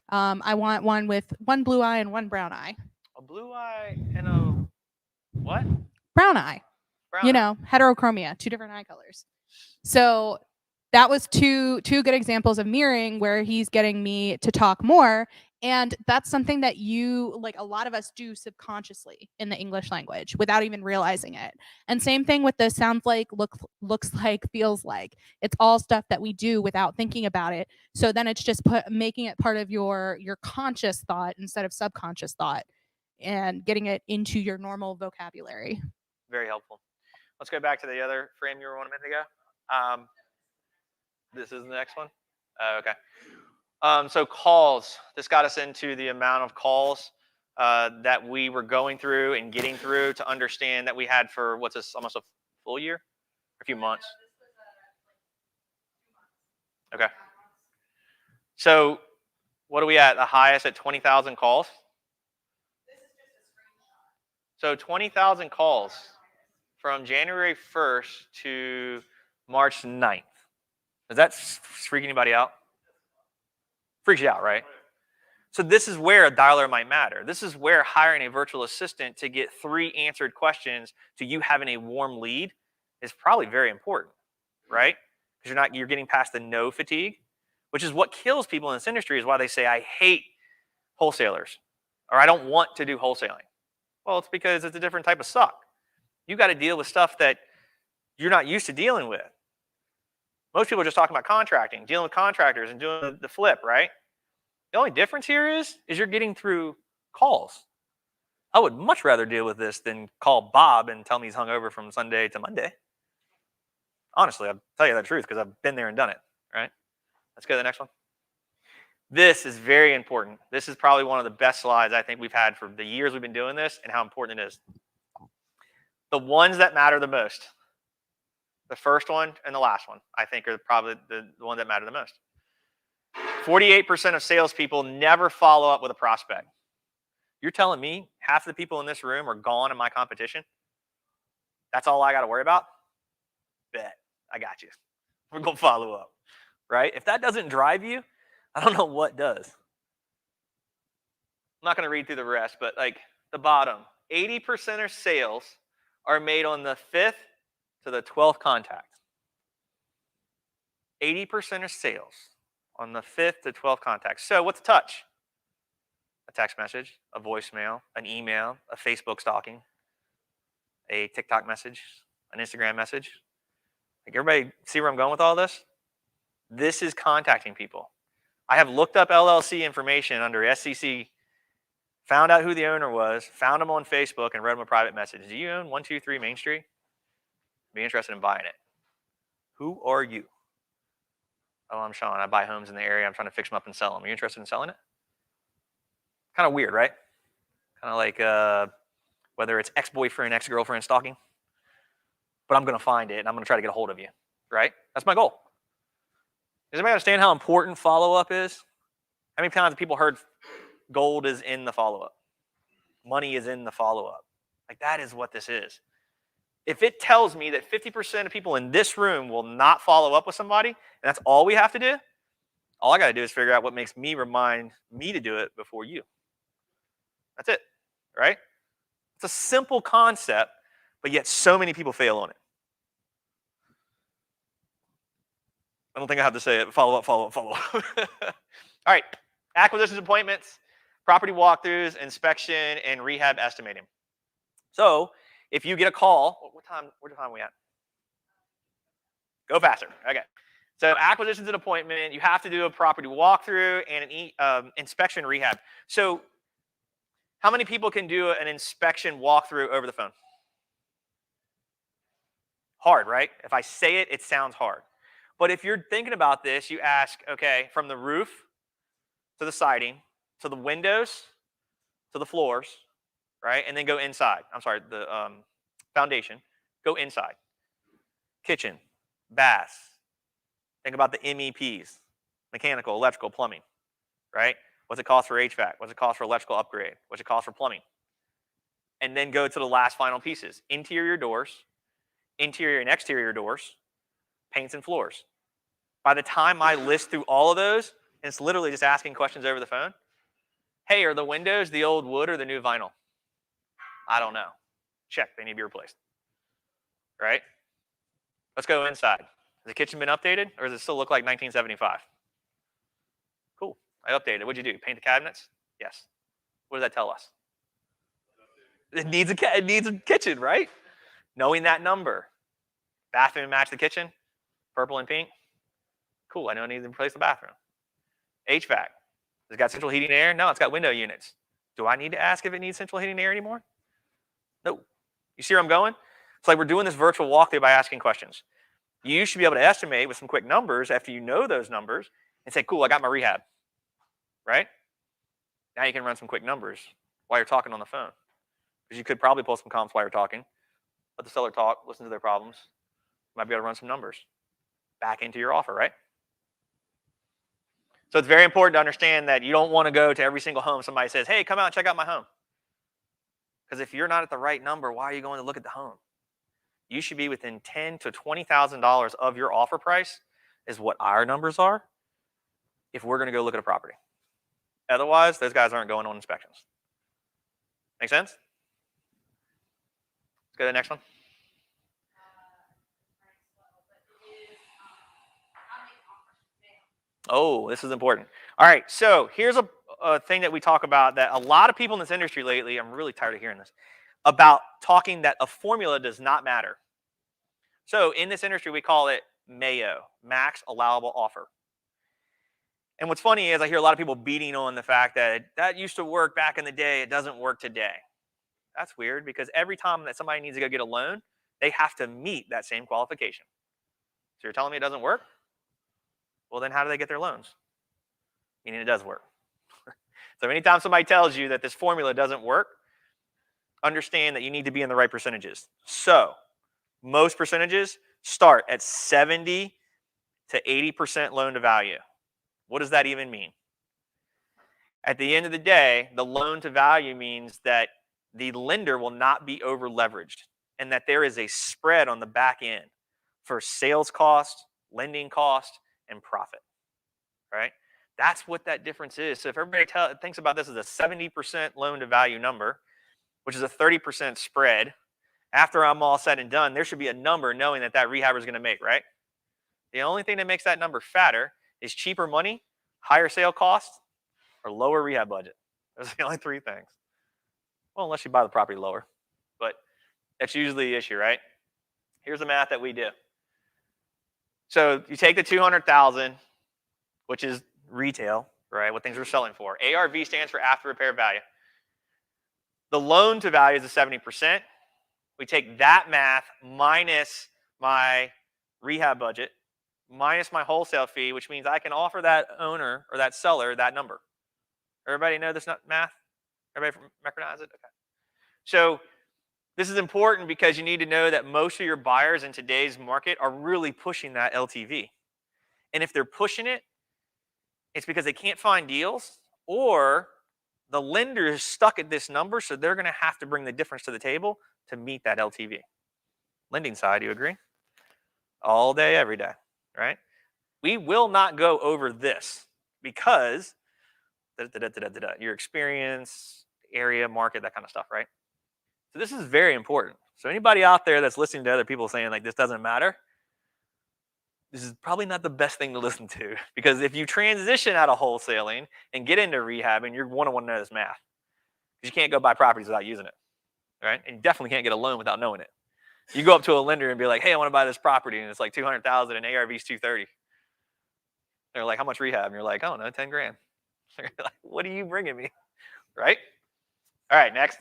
I want one with one blue eye and one brown eye. A blue eye and a what? Brown eye. Brown You eye. know, heterochromia, 2 different eye colors. So that was two good examples of mirroring where he's getting me to talk more. And that's something that you, like a lot of us do subconsciously in the English language without even realizing it. And same thing with the sounds like, looks like, feels like. It's all stuff that we do without thinking about it. So then it's just making it part of your conscious thought instead of subconscious thought, and getting it into your normal vocabulary. Very helpful. Let's go back to the other frame you were on a minute ago. This is the next one. Okay. So calls. This got us into the amount of calls that we were going through and getting through to understand that we had for, what's this, almost a full year? A few months. Okay. So what are we at? The highest at 20,000 calls? So 20,000 calls from January 1st to March 9th. Does that freak anybody out? Freaks you out, right? So this is where a dialer might matter. This is where hiring a virtual assistant to get 3 answered questions to you having a warm lead is probably very important, right? Because you're getting past the no fatigue, which is what kills people in this industry, is why they say, I hate wholesalers, or I don't want to do wholesaling. Well, it's because it's a different type of suck. You got to deal with stuff that you're not used to dealing with. Most people are just talking about contracting, dealing with contractors and doing the flip, right? The only difference here is you're getting through calls. I would much rather deal with this than call Bob and tell me he's hungover from Sunday to Monday. Honestly, I'll tell you the truth because I've been there and done it, right? Let's go to the next one. This is very important. This is probably one of the best slides I think we've had for the years we've been doing this and how important it is. The ones that matter the most. The first one and the last one, I think, are probably the ones that matter the most. 48% of salespeople never follow up with a prospect. You're telling me half of the people in this room are gone in my competition? That's all I got to worry about? Bet. I got you. We're going to follow up, right? If that doesn't drive you, I don't know what does. I'm not going to read through the rest, but like the bottom, 80% of sales are made on the 5th to the 12th contact. 80% of sales on the 5th to 12th contact. So what's a touch? A text message, a voicemail, an email, a Facebook stalking, a TikTok message, an Instagram message. Like, everybody see where I'm going with all this? This is contacting people. I have looked up LLC information under SCC, found out who the owner was, found them on Facebook, and wrote them a private message. Do you own 123 Main Street? Be interested in buying it. Who are you? Oh, I'm Shawn. I buy homes in the area. I'm trying to fix them up and sell them. Are you interested in selling it? Kind of weird, right? Kind of like whether it's ex-boyfriend, ex-girlfriend stalking. But I'm going to find it, and I'm going to try to get a hold of you, right? That's my goal. Does anybody understand how important follow-up is? How many times have people heard gold is in the follow-up? Money is in the follow-up. Like, that is what this is. If it tells me that 50% of people in this room will not follow up with somebody, and that's all we have to do, all I got to do is figure out what makes me remind me to do it before you. That's it, right? It's a simple concept, but yet so many people fail on it. I don't think I have to say it. Follow up, follow up, follow up. All right, acquisitions, appointments, property walkthroughs, inspection, and rehab estimating. So if you get a call, what time are we at? Go faster. Okay. So acquisitions and appointment, you have to do a property walkthrough and an inspection rehab. So how many people can do an inspection walkthrough over the phone? Hard, right? If I say it, it sounds hard. But if you're thinking about this, you ask, okay, from the roof to the siding, to the windows, to the floors, right? And then go inside. I'm sorry, the foundation. Go inside. Kitchen, baths. Think about the MEPs, mechanical, electrical, plumbing, right? What's it cost for HVAC? What's it cost for electrical upgrade? What's it cost for plumbing? And then go to the last final pieces. Interior doors, interior and exterior doors, paints and floors. By the time I list through all of those, and it's literally just asking questions over the phone. Hey, are the windows the old wood or the new vinyl? I don't know. Check, they need to be replaced. Right? Let's go inside. Has the kitchen been updated, or does it still look like 1975? Cool, I updated. What'd you do? Paint the cabinets? Yes. What does that tell us? It needs a kitchen, right? Knowing that number. Bathroom match the kitchen, purple and pink. Cool, I know I need to replace the bathroom. HVAC, has it got central heating and air? No, it's got window units. Do I need to ask if it needs central heating and air anymore? No. You see where I'm going? It's like we're doing this virtual walkthrough by asking questions. You should be able to estimate with some quick numbers after you know those numbers and say, cool, I got my rehab, right? Now you can run some quick numbers while you're talking on the phone. Because you could probably pull some comps while you're talking. Let the seller talk, listen to their problems. You might be able to run some numbers back into your offer, right? So it's very important to understand that you don't want to go to every single home somebody says, hey, come out and check out my home. Because if you're not at the right number, why are you going to look at the home? You should be within $10,000 to $20,000 of your offer price is what our numbers are if we're going to go look at a property. Otherwise, those guys aren't going on inspections. Make sense? Let's go to the next one. Oh, this is important. All right, so here's a thing that we talk about that a lot of people in this industry lately, I'm really tired of hearing this, about talking that a formula does not matter. So in this industry, we call it MAO, max allowable offer. And what's funny is I hear a lot of people beating on the fact that that used to work back in the day, it doesn't work today. That's weird because every time that somebody needs to go get a loan, they have to meet that same qualification. So you're telling me it doesn't work? Well, then how do they get their loans? Meaning it does work. So anytime somebody tells you that this formula doesn't work, understand that you need to be in the right percentages. So most percentages start at 70 to 80% loan to value. What does that even mean? At the end of the day, the loan to value means that the lender will not be over leveraged and that there is a spread on the back end for sales cost, lending cost, and profit, right? That's what that difference is. So if everybody thinks about this as a 70% loan to value number, which is a 30% spread, after I'm all said and done, there should be a number knowing that that rehabber is going to make, right? The only thing that makes that number fatter is cheaper money, higher sale cost, or lower rehab budget. Those are the only three things. Well, unless you buy the property lower, but that's usually the issue, right? Here's the math that we do. So you take the 200,000, which is retail, right? What things we're selling for. ARV stands for after repair value. The loan to value is a 70%. We take that math minus my rehab budget, minus my wholesale fee, which means I can offer that owner or that seller that number. Everybody know this math? Everybody recognize it? Okay. So this is important because you need to know that most of your buyers in today's market are really pushing that LTV. And if they're pushing it, it's because they can't find deals or the lender is stuck at this number, so they're going to have to bring the difference to the table to meet that LTV. Lending side, do you agree? All day, every day, right? We will not go over this because your experience, area, market, that kind of stuff, right? So this is very important. So anybody out there that's listening to other people saying like this doesn't matter, this is probably not the best thing to listen to because if you transition out of wholesaling and get into rehabbing, you're going to want to know this math because you can't go buy properties without using it, right? And you definitely can't get a loan without knowing it. You go up to a lender and be like, hey, I want to buy this property and it's like 200,000 and ARV's 230. They're like, how much rehab? And you're like, I don't know, 10 grand. They're like, what are you bringing me, right? All right, next.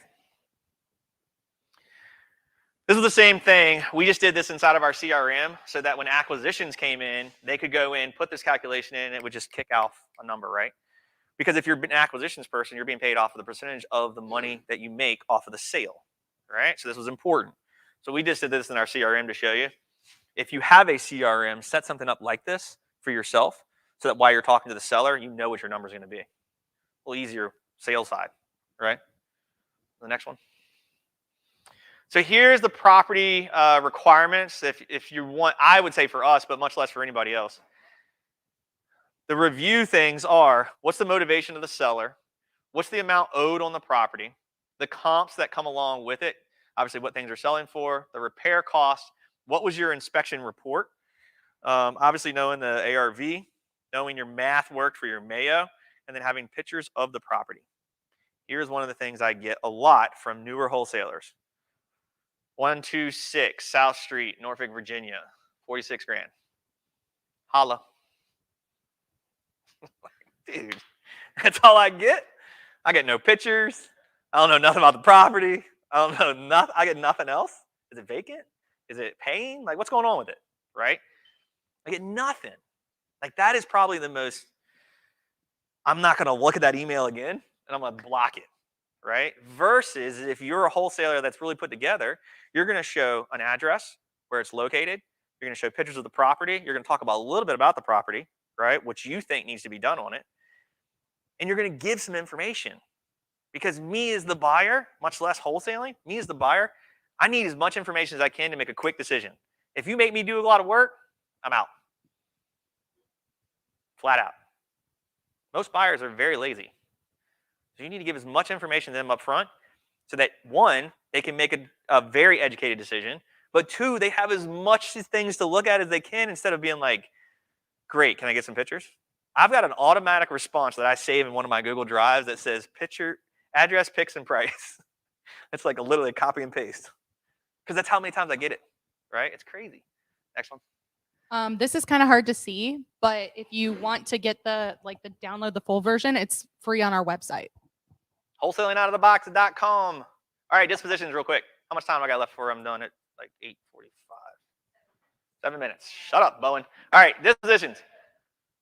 This is the same thing. We just did this inside of our CRM so that when acquisitions came in, they could go in, put this calculation in, and it would just kick off a number, right? Because if you're an acquisitions person, you're being paid off of the percentage of the money that you make off of the sale, right? So this was important. So we just did this in our CRM to show you. If you have a CRM, set something up like this for yourself so that while you're talking to the seller, you know what your number is going to be. A little easier sales side, right? The next one. So here's the property requirements. If you want, I would say for us, but much less for anybody else. The review things are, what's the motivation of the seller? What's the amount owed on the property? The comps that come along with it. Obviously, what things are selling for. The repair cost. What was your inspection report? Obviously, knowing the ARV. Knowing your math worked for your Mayo. And then having pictures of the property. Here's one of the things I get a lot from newer wholesalers. 126 South Street, Norfolk, Virginia. 46 grand. Holla. Dude, that's all I get. I get no pictures. I don't know nothing about the property. I don't know nothing. I get nothing else. Is it vacant? Is it paying? Like, what's going on with it? Right? I get nothing. Like, that is probably the most, I'm not going to look at that email again and I'm going to block it. Right? Versus if you're a wholesaler that's really put together, you're going to show an address where it's located. You're going to show pictures of the property. You're going to talk about a little bit about the property, right? What you think needs to be done on it. And you're going to give some information. Because me as the buyer, much less wholesaling, me as the buyer, I need as much information as I can to make a quick decision. If you make me do a lot of work, I'm out. Flat out. Most buyers are very lazy. So you need to give as much information to them up front so that, one, they can make a very educated decision, but two, they have as much things to look at as they can instead of being like, great, can I get some pictures? I've got an automatic response that I save in one of my Google Drives that says picture, address, pics, and price. It's like literally a copy and paste because that's how many times I get it, right? It's crazy. Next one. This is kind of hard to see, but if you want to get the download the full version, it's free on our website. Wholesalingoutofthebox.com. All right, dispositions real quick. How much time I got left before I'm done at like 8:45? 7 minutes. Shut up, Bowen. All right, dispositions.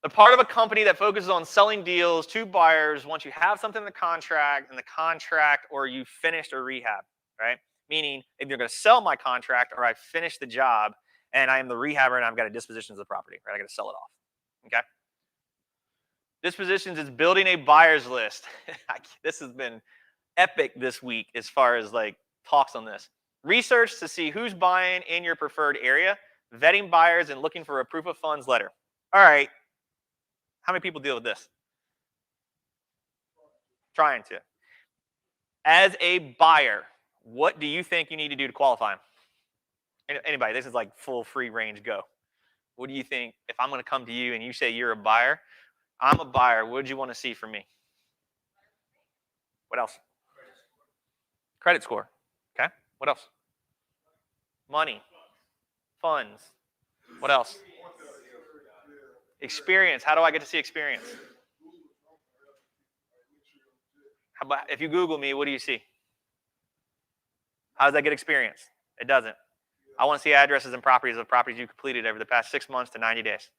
The part of a company that focuses on selling deals to buyers once you have something in the contract or you finished or rehab, right? Meaning if you're going to sell my contract or I finished the job and I am the rehabber and I've got a disposition of the property, right? I got to sell it off, okay? Dispositions is building a buyer's list. This has been epic this week as far as like talks on this. Research to see who's buying in your preferred area, vetting buyers, and looking for a proof of funds letter. All right. How many people deal with this? Trying to. As a buyer, what do you think you need to do to qualify? Anybody, this is like full free range go. What do you think if I'm going to come to you and you say you're a buyer? I'm a buyer. What do you want to see from me? What else? Credit score. Okay. What else? Money. Funds. What else? Experience. How do I get to see experience? How about if you Google me, what do you see? How does that get experience? It doesn't. I want to see addresses and properties of properties you completed over the past 6 months to 90 days.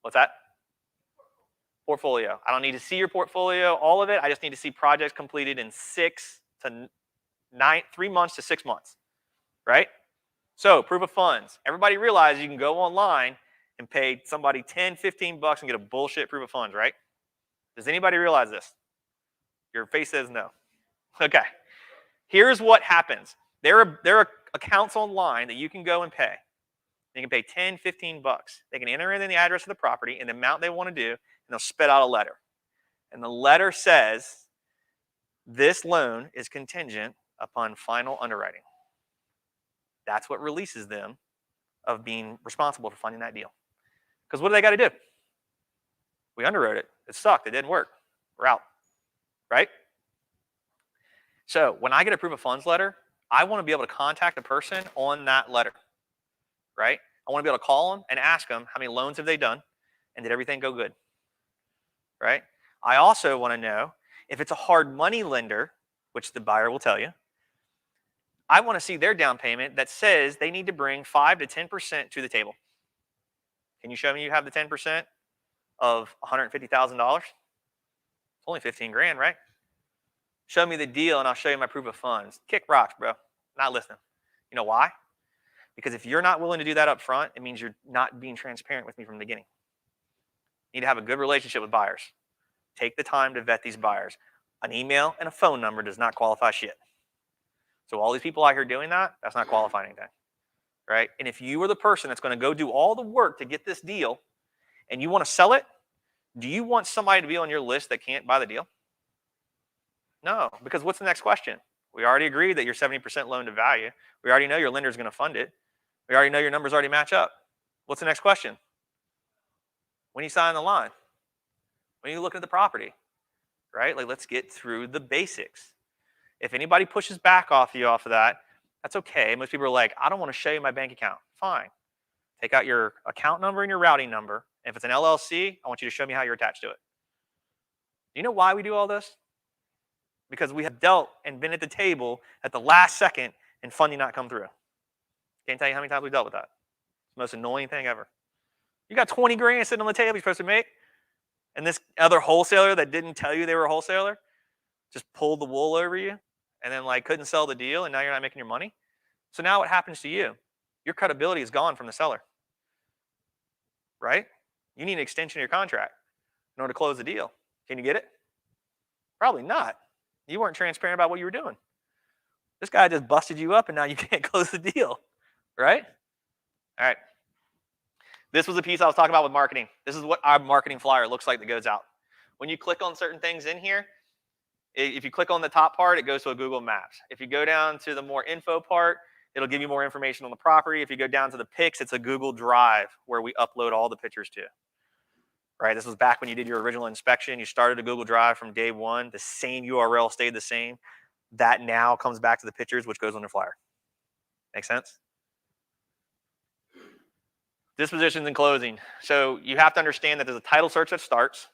What's that? Portfolio. I don't need to see your portfolio, all of it. I just need to see projects completed in 3 months to 6 months, right? So proof of funds. Everybody realizes you can go online and pay somebody 10, 15 bucks and get a bullshit proof of funds, right? Does anybody realize this? Your face says no. Okay. Here's what happens. There are accounts online that you can go and pay. You can pay 10, 15 bucks. They can enter in the address of the property and the amount they want to do, and they'll spit out a letter. And the letter says, this loan is contingent upon final underwriting. That's what releases them of being responsible for funding that deal. Because what do they got to do? We underwrote it. It sucked. It didn't work. We're out. Right? So when I get a proof of funds letter, I want to be able to contact the person on that letter. Right? I want to be able to call them and ask them how many loans have they done and did everything go good. Right? I also want to know if it's a hard money lender, which the buyer will tell you, I want to see their down payment that says they need to bring 5 to 10% to the table. Can you show me you have the 10% of $150,000? It's only 15 grand, right? Show me the deal and I'll show you my proof of funds. Kick rocks, bro. Not listening. You know why? Because if you're not willing to do that up front, it means you're not being transparent with me from the beginning. You need to have a good relationship with buyers. Take the time to vet these buyers. An email and a phone number does not qualify shit. So all these people out here doing that, that's not qualifying anything, right? And if you are the person that's going to go do all the work to get this deal and you want to sell it, do you want somebody to be on your list that can't buy the deal? No, because what's the next question? We already agreed that you're 70% loan to value. We already know your lender is going to fund it. We already know your numbers already match up. What's the next question? When you sign the line? When you look at the property, right? Like, let's get through the basics. If anybody pushes back off you off of that, that's okay. Most people are like, I don't want to show you my bank account. Fine. Take out your account number and your routing number. If it's an LLC, I want you to show me how you're attached to it. Do you know why we do all this? Because we have dealt and been at the table at the last second and funding not come through. Can't tell you how many times we've dealt with that. It's the most annoying thing ever. You got 20 grand sitting on the table you're supposed to make, and this other wholesaler that didn't tell you they were a wholesaler just pulled the wool over you and then like couldn't sell the deal, and now you're not making your money. So now what happens to you? Your credibility is gone from the seller, right? You need an extension of your contract in order to close the deal. Can you get it? Probably not. You weren't transparent about what you were doing. This guy just busted you up and now you can't close the deal, right? All right. This was a piece I was talking about with marketing. This is what our marketing flyer looks like that goes out. When you click on certain things in here, if you click on the top part, it goes to a Google Maps. If you go down to the more info part, it'll give you more information on the property. If you go down to the pics, it's a Google Drive where we upload all the pictures to. Right? This was back when you did your original inspection. You started a Google Drive from day one. The same URL stayed the same. That now comes back to the pictures, which goes on your flyer. Make sense? Dispositions and closing. So you have to understand that there's a title search that starts.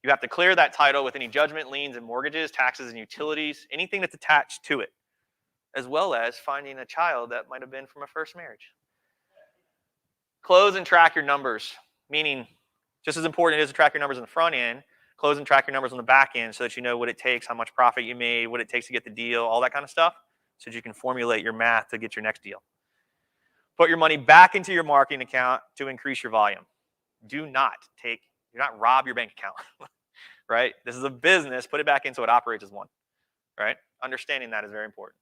You have to clear that title with any judgment, liens, and mortgages, taxes, and utilities, anything that's attached to it, as well as finding a child that might have been from a first marriage. Close and track your numbers, meaning just as important it is to track your numbers on the front end, close and track your numbers on the back end so that you know what it takes, how much profit you made, what it takes to get the deal, all that kind of stuff, so that you can formulate your math to get your next deal. Put your money back into your marketing account to increase your volume. Do not rob your bank account, right? This is a business. Put it back in so it operates as one, right? Understanding that is very important.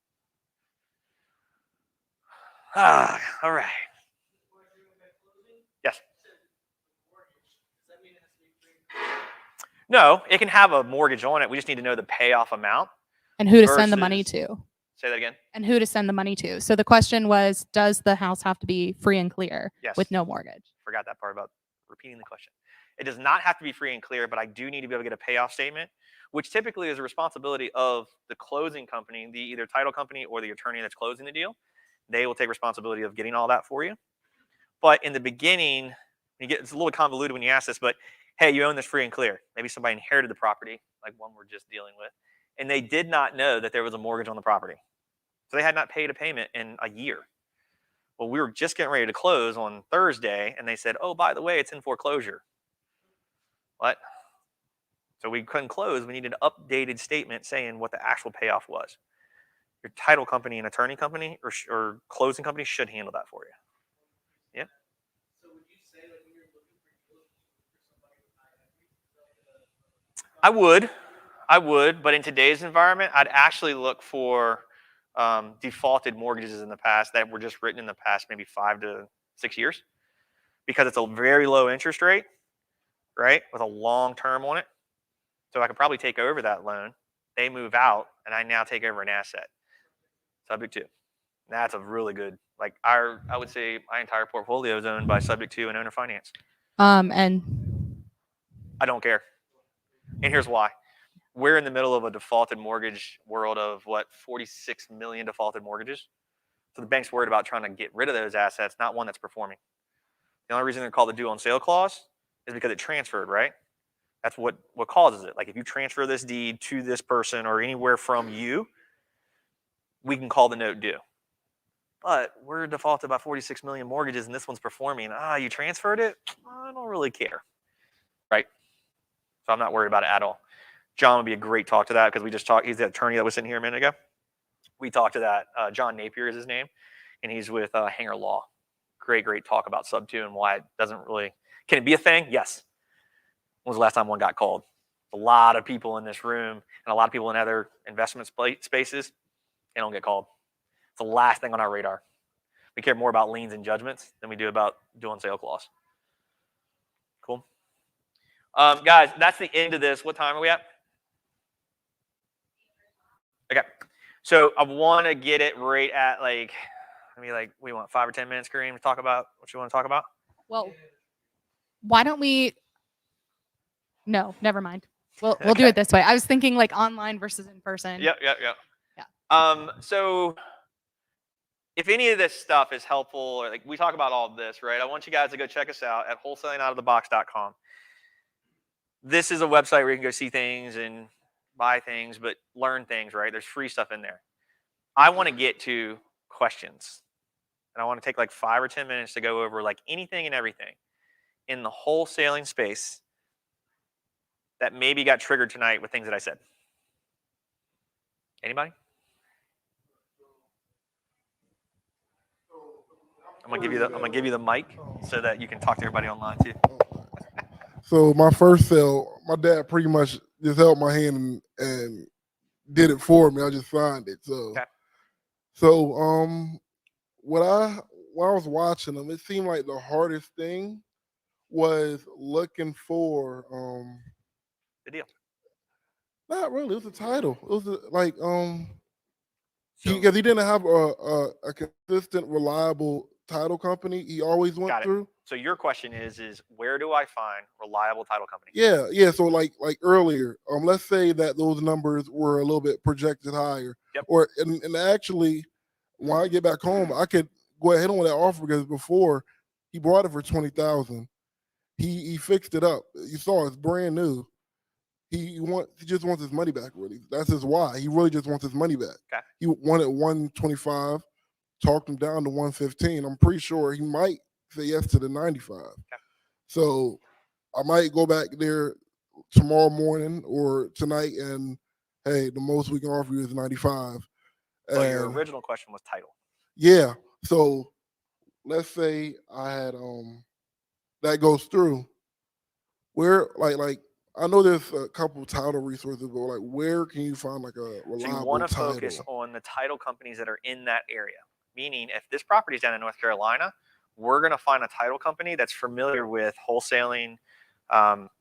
All right. Yes. No, it can have a mortgage on it. We just need to know the payoff amount. And who to send the money versus- to. Say that again. And who to send the money to. So the question was, does the house have to be free and clear Yes. with no mortgage? Forgot that part about repeating the question. It does not have to be free and clear, but I do need to be able to get a payoff statement, which typically is a responsibility of the closing company, the either title company or the attorney that's closing the deal. They will take responsibility of getting all that for you. But in the beginning, it's a little convoluted when you ask this, but hey, you own this free and clear. Maybe somebody inherited the property, like one we're just dealing with, and they did not know that there was a mortgage on the property. So they had not paid a payment in a year. Well, we were just getting ready to close on Thursday, and they said, oh, by the way, it's in foreclosure. What? So we couldn't close. We needed an updated statement saying what the actual payoff was. Your title company and attorney company or closing company should handle that for you. Yeah. So would you say that when you're looking for deals for somebody with high equity? I would, but in today's environment, I'd actually look for defaulted mortgages in the past that were just written in the past maybe 5 to 6 years, because it's a very low interest rate, right, with a long term on it. So I could probably take over that loan. They move out, and I now take over an asset. Subject to. That's a really good, like I would say my entire portfolio is owned by subject to and owner finance. And I don't care. And here's why. We're in the middle of a defaulted mortgage world of 46 million defaulted mortgages. So the bank's worried about trying to get rid of those assets, not one that's performing. The only reason they're called the due on sale clause is because it transferred, right? That's what causes it. Like if you transfer this deed to this person or anywhere from you, we can call the note due. But we're defaulted by 46 million mortgages and this one's performing. You transferred it? I don't really care, right? So I'm not worried about it at all. John would be a great talk to that because we just talked. He's the attorney that was sitting here a minute ago. We talked to that. John Napier is his name, and he's with Hanger Law. Great talk about sub 2 and why it doesn't really. Can it be a thing? Yes. When was the last time one got called? A lot of people in this room and a lot of people in other investment spaces, they don't get called. It's the last thing on our radar. We care more about liens and judgments than we do about doing sale clause. Cool. Guys, that's the end of this. What time are we at? Okay. So I want to get it right at we want 5 or 10 minutes, Kareem, to talk about what you want to talk about. Well, why don't we? No, never mind. We'll do Okay. it this way. I was thinking like online versus in person. Yep. Yeah. So if any of this stuff is helpful, or like we talk about all of this, right? I want you guys to go check us out at wholesalingoutofthebox.com. This is a website where you can go see things and buy things, but learn things, right? There's free stuff in there. I want to get to questions. And I want to take like 5 or 10 minutes to go over like anything and everything in the wholesaling space that maybe got triggered tonight with things that I said. Anybody? I'm gonna give you the mic so that you can talk to everybody online too. So my first sale, my dad pretty much just held my hand and did it for me. I just signed it. So, Okay. so when I was watching them, it seemed like the hardest thing was looking for The deal. not really. It was a title. It was like So, because he didn't have a consistent, reliable title company. He always went got it. through. So your question is where do I find reliable title companies? Yeah. So like earlier, let's say that those numbers were a little bit projected higher. Yep. Or and actually, when I get back home, I could go ahead on that offer because before he bought it for 20,000, he fixed it up. You saw it's brand new. He just wants his money back. Really, that's his why. He really just wants his money back. Okay. He wanted 125, talked him down to 115. I'm pretty sure he might say yes to the 95. Okay. So I might go back there tomorrow morning or tonight and hey, the most we can offer you is 95. But your original question was title. Yeah. So let's say I had that goes through. Where like I know there's a couple title resources, but like where can you find like a reliable So you want to title? focus on the title companies that are in that area. Meaning if this property is down in North Carolina, we're going to find a title company that's familiar with wholesaling,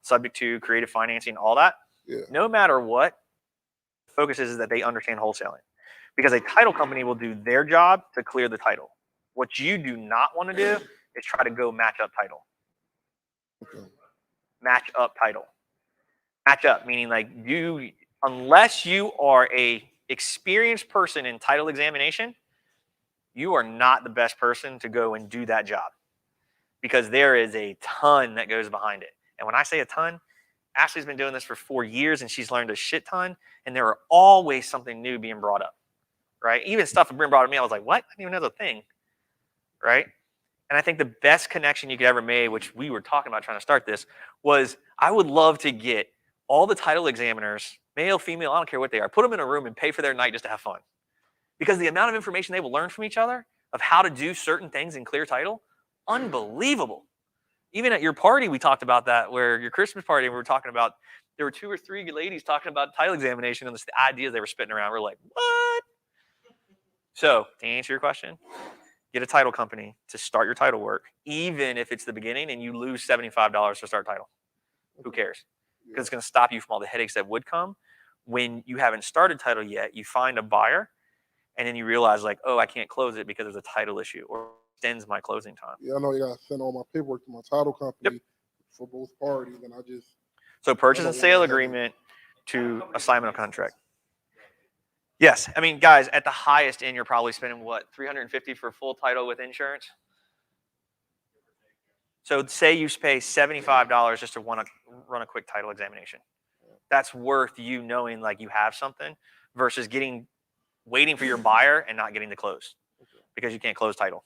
subject to creative financing, all that. Yeah. No matter what, the focus is that they understand wholesaling. Because a title company will do their job to clear the title. What you do not want to do is try to go match up title. Okay. Match up title. Match up, meaning like unless you are a experienced person in title examination, you are not the best person to go and do that job because there is a ton that goes behind it. And when I say a ton, Ashley's been doing this for 4 years and she's learned a shit ton, and there are always something new being brought up, right? Even stuff that been brought to me, I was like, what? I didn't even know the thing, right? And I think the best connection you could ever make, which we were talking about trying to start this, was I would love to get all the title examiners, male, female, I don't care what they are, put them in a room and pay for their night just to have fun. Because the amount of information they will learn from each other of how to do certain things in clear title, unbelievable. Even at your party, we talked about that, where your Christmas party, we were talking about, there were 2 or 3 ladies talking about title examination and the ideas they were spitting around. We're like, what? So to answer your question, get a title company to start your title work, even if it's the beginning and you lose $75 to start title. Who cares? Because it's going to stop you from all the headaches that would come when you haven't started title yet. You find a buyer, and then you realize like, oh, I can't close it because there's a title issue or extends my closing time. Yeah, I know you gotta send all my paperwork to my title company for both parties, and I just So purchase and sale agreement to assignment of contract. Yes, I mean, guys, at the highest end, you're probably spending what, $350 for a full title with insurance. So say you pay $75 just to run a quick title examination. That's worth you knowing like you have something versus waiting for your buyer and not getting to close because you can't close title.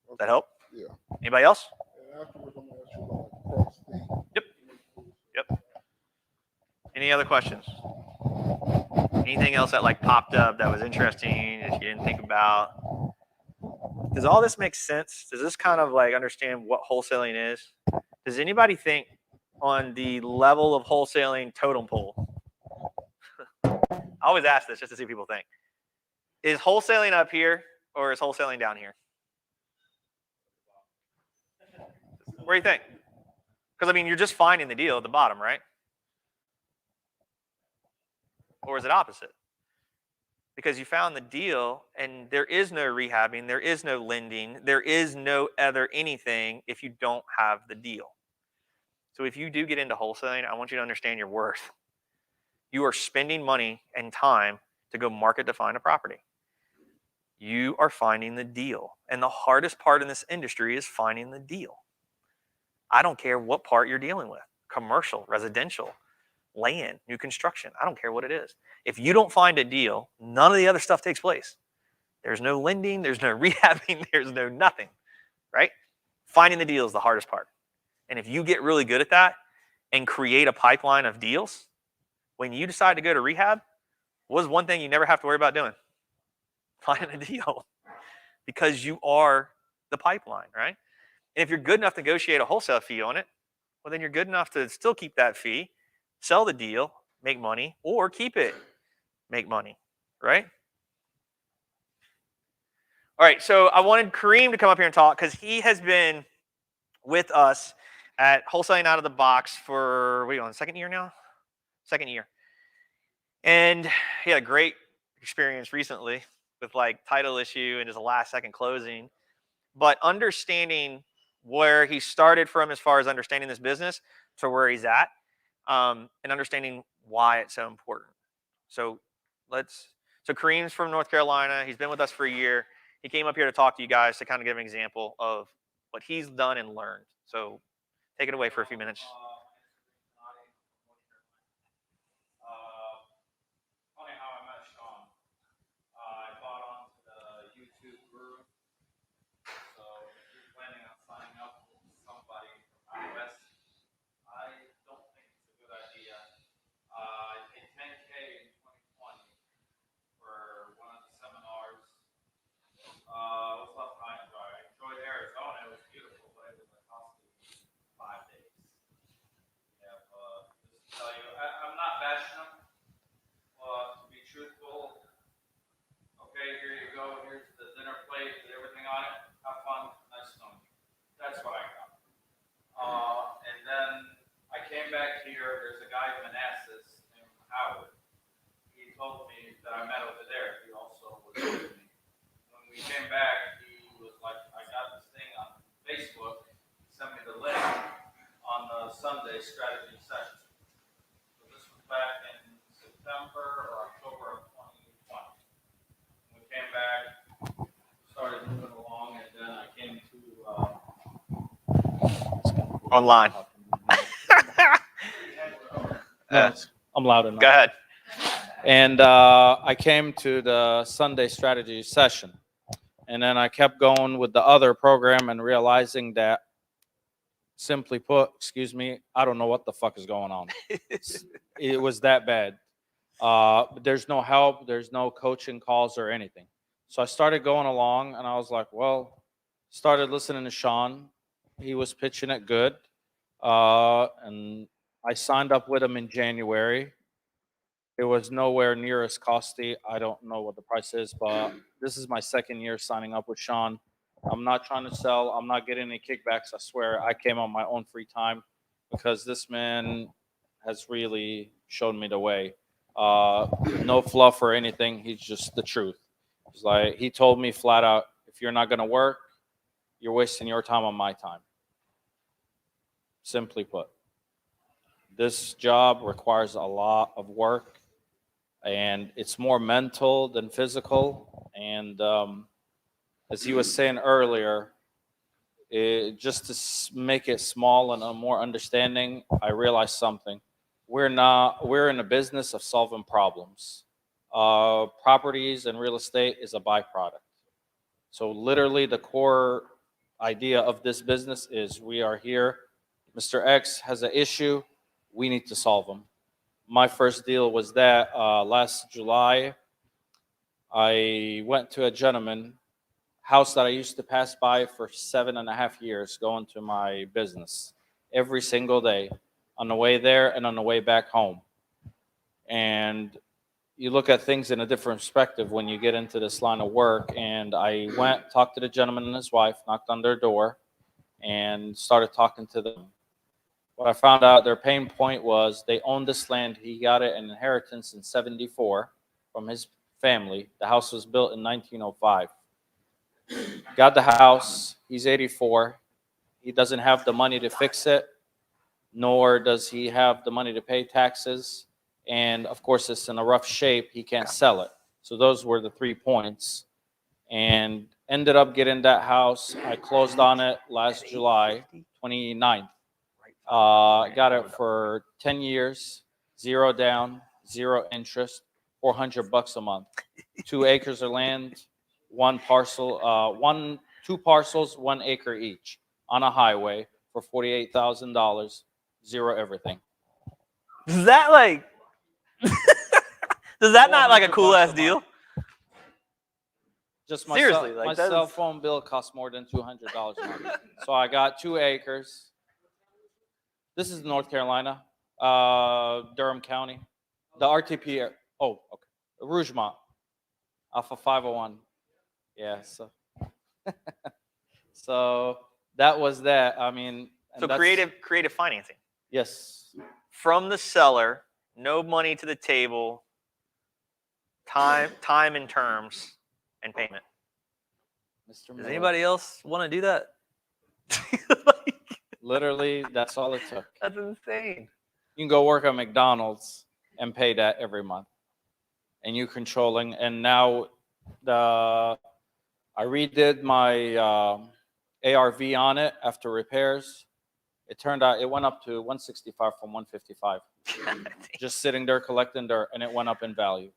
Does that help? Yeah. Anybody else? And afterwards, I'm gonna ask you about cross state. Yep. Any other questions? Anything else that like popped up that was interesting that you didn't think about? Does all this make sense? Does this kind of like understand what wholesaling is? Does anybody think on the level of wholesaling totem pole? I always ask this just to see what people think. Is wholesaling up here or is wholesaling down here? What do you think? Because I mean, you're just finding the deal at the bottom, right? Or is it opposite? Because you found the deal and there is no rehabbing, there is no lending, there is no other anything if you don't have the deal. So if you do get into wholesaling, I want you to understand your worth. You are spending money and time to go market to find a property. You are finding the deal. And the hardest part in this industry is finding the deal. I don't care what part you're dealing with, commercial, residential, land, new construction. I don't care what it is. If you don't find a deal, none of the other stuff takes place. There's no lending, there's no rehabbing, there's no nothing, right? Finding the deal is the hardest part. And if you get really good at that and create a pipeline of deals, when you decide to go to rehab, what is one thing you never have to worry about doing? Finding a deal. Because you are the pipeline, right? And if you're good enough to negotiate a wholesale fee on it, well, then you're good enough to still keep that fee, sell the deal, make money, or keep it, make money, right? All right, so I wanted Kareem to come up here and talk because he has been with us at Wholesaling Out of the Box for, what are you on, second year now? Second year. And he had a great experience recently with like title issue and just a last second closing. But understanding where he started from as far as understanding this business to where he's at, and understanding why it's so important. So Kareem's from North Carolina. He's been with us for a year. He came up here to talk to you guys to kind of give an example of what he's done and learned. So take it away for a few minutes. Funny how I met Shawn. I bought onto the YouTube group. So if you're planning on signing up with somebody from out west, I don't think it's a good idea. I paid $10K in 2020 for one of the seminars. It was less than I enjoyed. I enjoyed Arizona. It was beautiful, but it was like costly 5 days. Yeah, just to tell you, I'm not bashing them. To be truthful, okay, here you go. Here's the dinner plate with everything on it. Have fun. Nice knowing you. That's what I got. And then I came back here. There's a guy in Manassas named Howard. He told me that I met over there. He also was with me. When we came back, he was like, I got this thing on Facebook. He sent me the link on the Sunday strategy session. So this was back in September or October of 2020. We came back, started moving along, and then I came to Online. I'm loud enough. Go ahead. And I came to the Sunday strategy session. And then I kept going with the other program and realizing that, simply put, excuse me, I don't know what the fuck is going on. It was that bad. There's no help. There's no coaching calls or anything. So I started going along and I was like, well, started listening to Shawn. He was pitching it good. And I signed up with him in January. It was nowhere near as costly. I don't know what the price is, but this is my second year signing up with Shawn. I'm not trying to sell. I'm not getting any kickbacks. I swear I came on my own free time because this man has really shown me the way. No fluff or anything. He's just the truth. He's like, he told me flat out, if you're not going to work, you're wasting your time on my time. Simply put, this job requires a lot of work and it's more mental than physical. And as he was saying earlier, just to make it small and more understanding, I realized something. We're in a business of solving problems. Properties and real estate is a byproduct. So literally the core idea of this business is we are here. Mr. X has an issue. We need to solve them. my first deal was that last July, I went to a gentleman house that I used to pass by for 7.5 years going to my business every single day on the way there and on the way back home. And you look at things in a different perspective when you get into this line of work. And I went, talked to the gentleman and his wife, knocked on their door, and started talking to them. What I found out, their pain point was they owned this land. He got it in inheritance in '74 from his family. The house was built in 1905. Got the house. He's 84. He doesn't have the money to fix it, nor does he have the money to pay taxes. And of course, it's in a rough shape. He can't sell it. So those were the 3 points. And ended up getting that house. I closed on it last July 29th. Got it for 10 years, 0 down, 0 interest, $400 a month. 2 acres of land, 1 parcel, 2 parcels, 1 acre each on a highway for $48,000, 0 everything. Is that like, does that not like a cool ass $400 a deal? month. Just my Seriously, cell, like, my that cell is- phone bill costs more than $200 a month. So I got 2 acres. This is North Carolina, Durham County. The RTP, oh, okay. Rougemont, off of 501. Yeah, so. So that was that. I mean. So that's- creative financing. Yes. From the seller, no money to the table, time and terms, and payment. Mr. Does Miller. anybody else want to do that? Literally, that's all it took. That's insane. You can go work at McDonald's and pay that every month. And you controlling. And now I redid my ARV on it after repairs. It turned out it went up to 165 from 155. Just sitting there collecting dirt, and it went up in value.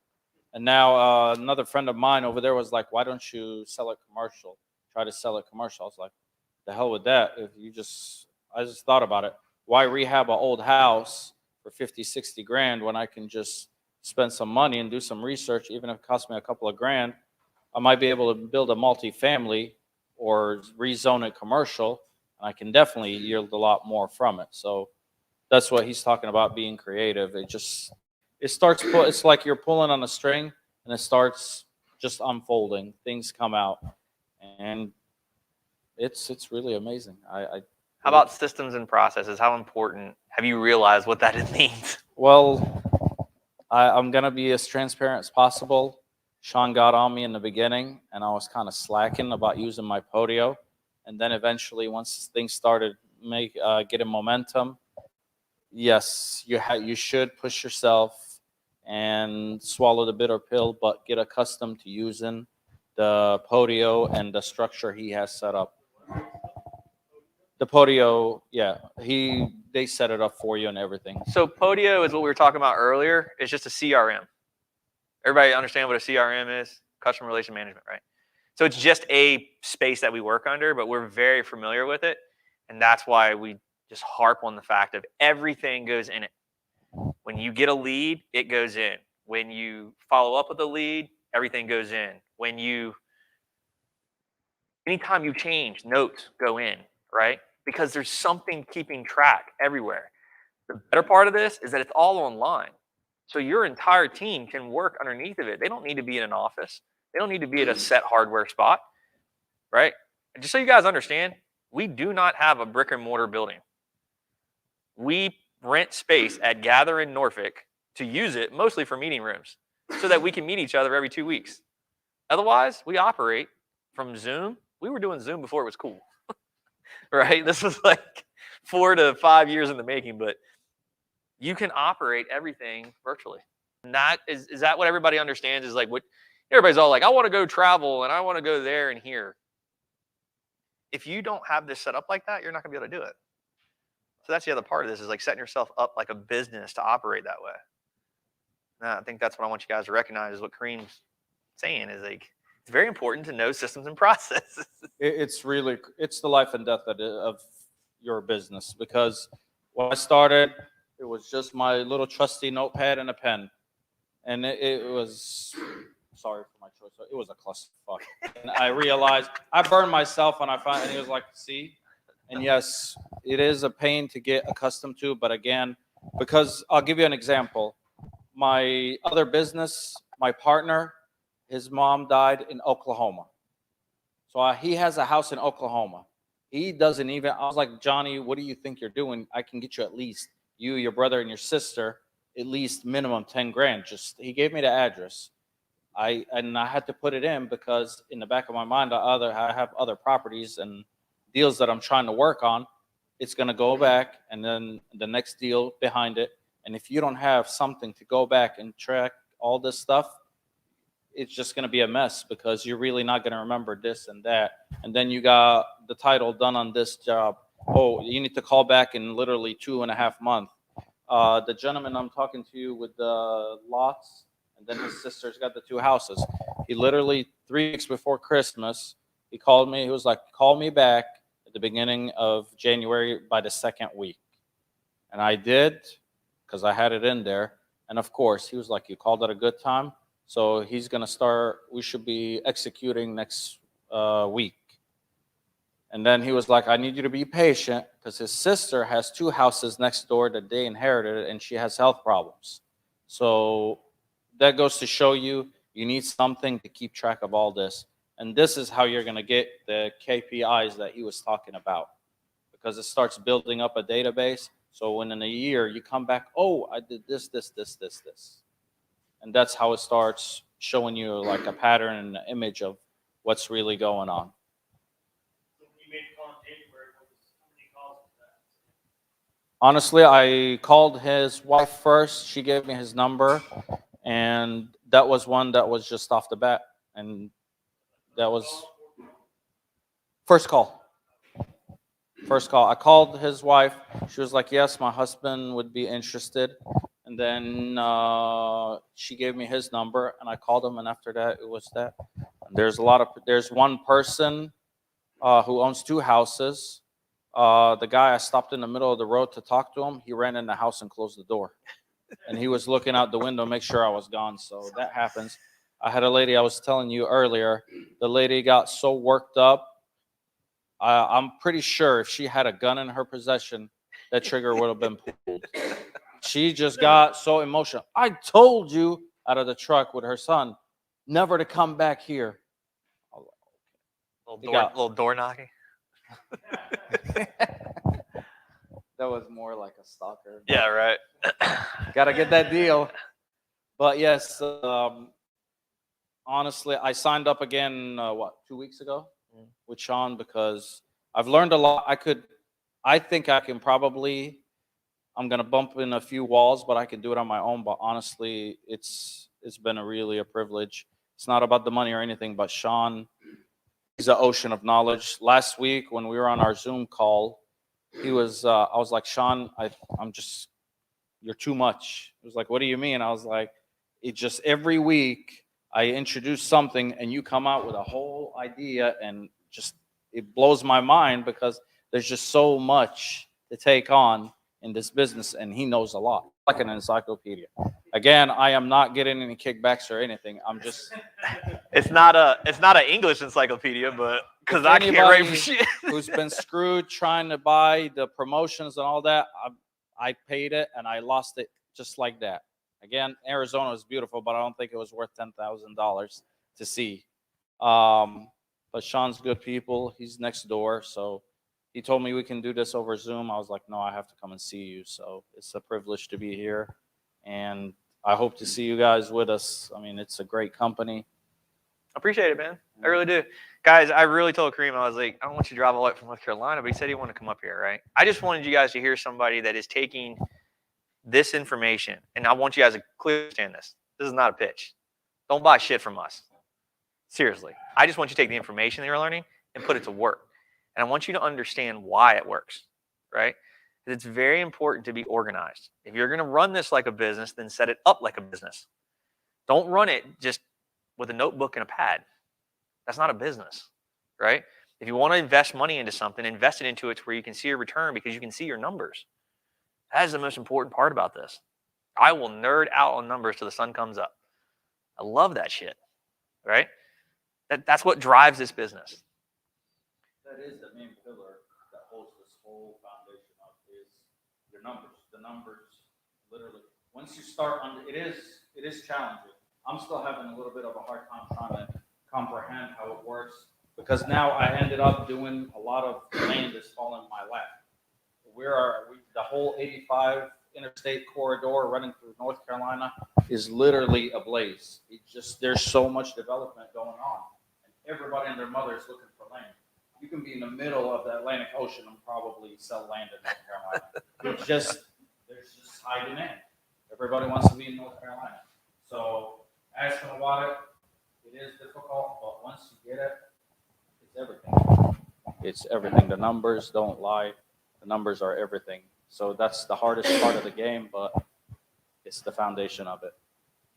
And now another friend of mine over there was like, "Why don't you sell it commercial? Try to sell it commercial." I was like, "The hell with that! I just thought about it. Why rehab an old house for 50, 60 grand when I can just spend some money and do some research, even if it costs me a couple of grand? I might be able to build a multifamily or rezone it commercial, and I can definitely yield a lot more from it." So that's what he's talking about, being creative. It's like you're pulling on a string, and it starts just unfolding. Things come out, and it's really amazing. How about systems and processes? How important have you realized what that means? Well, I'm going to be as transparent as possible. Shawn got on me in the beginning, and I was kind of slacking about using my Podio. And then eventually, once things started getting momentum, yes, you should push yourself and swallow the bitter pill, but get accustomed to using the Podio and the structure he has set up. The Podio, yeah, they set it up for you and everything. So Podio is what we were talking about earlier. It's just a CRM. Everybody understand what a CRM is? Customer Relation Management, right? So it's just a space that we work under, but we're very familiar with it. And that's why we just harp on the fact of everything goes in it. When you get a lead, it goes in. When you follow up with a lead, everything goes in. Anytime you change, notes go in, right? Because there's something keeping track everywhere. The better part of this is that it's all online. So your entire team can work underneath of it. They don't need to be in an office. They don't need to be at a set hardware spot, right? And just so you guys understand, we do not have a brick and mortar building. We rent space at Gather in Norfolk to use it mostly for meeting rooms so that we can meet each other every 2 weeks. Otherwise, we operate from Zoom. We were doing Zoom before it was cool, right? This was like 4 to 5 years in the making, but you can operate everything virtually. And that is that what everybody understands is like what everybody's all like, I want to go travel and I want to go there and here. If you don't have this set up like that, you're not gonna be able to do it. So that's the other part of this is like setting yourself up like a business to operate that way. And I think that's what I want you guys to recognize is what Kareem's saying is like, it's very important to know systems and processes. It's the life and death of your business, because when I started, It was just my little trusty notepad and a pen. And it was, sorry for my choice, it was a clusterfuck. And I realized, I burned myself when I found, and he was like, see? And yes, it is a pain to get accustomed to, but again, because I'll give you an example. My other business, my partner, his mom died in Oklahoma. So he has a house in Oklahoma. He doesn't even, I was like, Johnny, what do you think you're doing? I can get you at least, you, your brother, and your sister, at least minimum 10 grand. Just, he gave me the address. I had to put it in because in the back of my mind, I have other properties and deals that I'm trying to work on. It's going to go back, and then the next deal behind it. And if you don't have something to go back and track all this stuff, it's just going to be a mess because you're really not going to remember this and that. And then you got the title done on this job. Oh, you need to call back in literally 2.5 months. The gentleman I'm talking to you with the lots, and then his sister's got the 2 houses. He literally 3 weeks before Christmas, he called me. He was like, call me back at the beginning of January by the 2nd week. And I did, because I had it in there. And of course, he was like, you called at a good time. So he's going to start, we should be executing next week. And then he was like, I need you to be patient because his sister has 2 houses next door that they inherited, and she has health problems. So that goes to show you, you need something to keep track of all this. And this is how you're going to get the KPIs that he was talking about, because it starts building up a database. So when in a year you come back, oh, I did this. And that's how it starts showing you like a pattern and an image of what's really going on. Honestly, I called his wife first. She gave me his number, and that was one that was just off the bat. And that was first call. I called his wife. She was like, yes, my husband would be interested. And then she gave me his number, and I called him. And after that, it was that. And there's one person who owns 2 houses. The guy, I stopped in the middle of the road to talk to him. He ran in the house and closed the door. And he was looking out the window, make sure I was gone. So that happens. I had a lady I was telling you earlier. The lady got so worked up. I'm pretty sure if she had a gun in her possession, that trigger would have been pulled. She just got so emotional. I told you, out of the truck with her son, never to come back here. Little door knocking. That was more like a stalker. Yeah, right. Gotta get that deal. But yes, honestly, I signed up again, 2 weeks ago with Shawn, because I've learned a lot. I think I can probably, I'm going to bump in a few walls, but I can do it on my own. But honestly, it's been really a privilege. It's not about the money or anything, but Shawn, he's an ocean of knowledge. Last week when we were on our Zoom call, I was like, Shawn, you're too much. He was like, what do you mean? I was like, it just every week I introduce something and you come out with a whole idea, and just it blows my mind because there's just so much to take on in this business, and he knows a lot, like an encyclopedia. Again, I am not getting any kickbacks or anything. I'm just. It's not an English encyclopedia, but because I can't write for shit. Who's been screwed trying to buy the promotions and all that, I paid it and I lost it just like that. Again, Arizona is beautiful, but I don't think it was worth $10,000 to see. But Shawn's good people. He's next door, so he told me we can do this over Zoom. I was like, no, I have to come and see you. So it's a privilege to be here, and I hope to see you guys with us. I mean, it's a great company. Appreciate it, man. I really do. Guys, I really told Kareem, I was like, I don't want you to drive all the way from North Carolina, but he said he wanted to come up here, right? I just wanted you guys to hear somebody that is taking this information, and I want you guys to clearly understand this. This is not a pitch. Don't buy shit from us. Seriously. I just want you to take the information that you're learning and put it to work. And I want you to understand why it works, right? Because it's very important to be organized. If you're going to run this like a business, then set it up like a business. Don't run it just with a notebook and a pad. That's not a business, right? If you want to invest money into something, invest it into it to where you can see a return, because you can see your numbers. That is the most important part about this. I will nerd out on numbers till the sun comes up. I love that shit, right? That's what drives this business. That is the main pillar that holds this whole foundation up is your numbers. The numbers, literally. Once you start on, it is challenging. I'm still having a little bit of a hard time trying to comprehend how it works because now I ended up doing a lot of land that's falling in my lap. The whole 85 interstate corridor running through North Carolina is literally ablaze. There's so much development going on, and everybody and their mother is looking for land. You can be in the middle of the Atlantic Ocean and probably sell land in North Carolina. There's just high demand. Everybody wants to be in North Carolina. So asking about it is difficult, but once you get it, it's everything. It's everything. The numbers don't lie. The numbers are everything. So that's the hardest part of the game, but it's the foundation of it.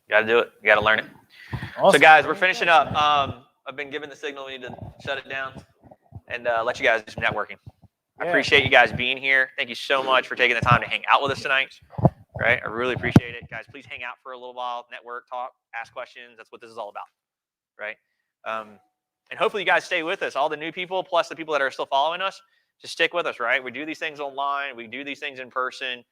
You got to do it. You got to learn it. Awesome. So, guys, we're finishing up. I've been given the signal. We need to shut it down and let you guys do some networking. I Yeah. appreciate you guys being here. Thank you so much for taking the time to hang out with us tonight. Right? I really appreciate it. Guys, please hang out for a little while, network, talk, ask questions. That's what this is all about. Right? And hopefully you guys stay with us. All the new people, plus the people that are still following us, just stick with us, right? We do these things online. We do these things in person.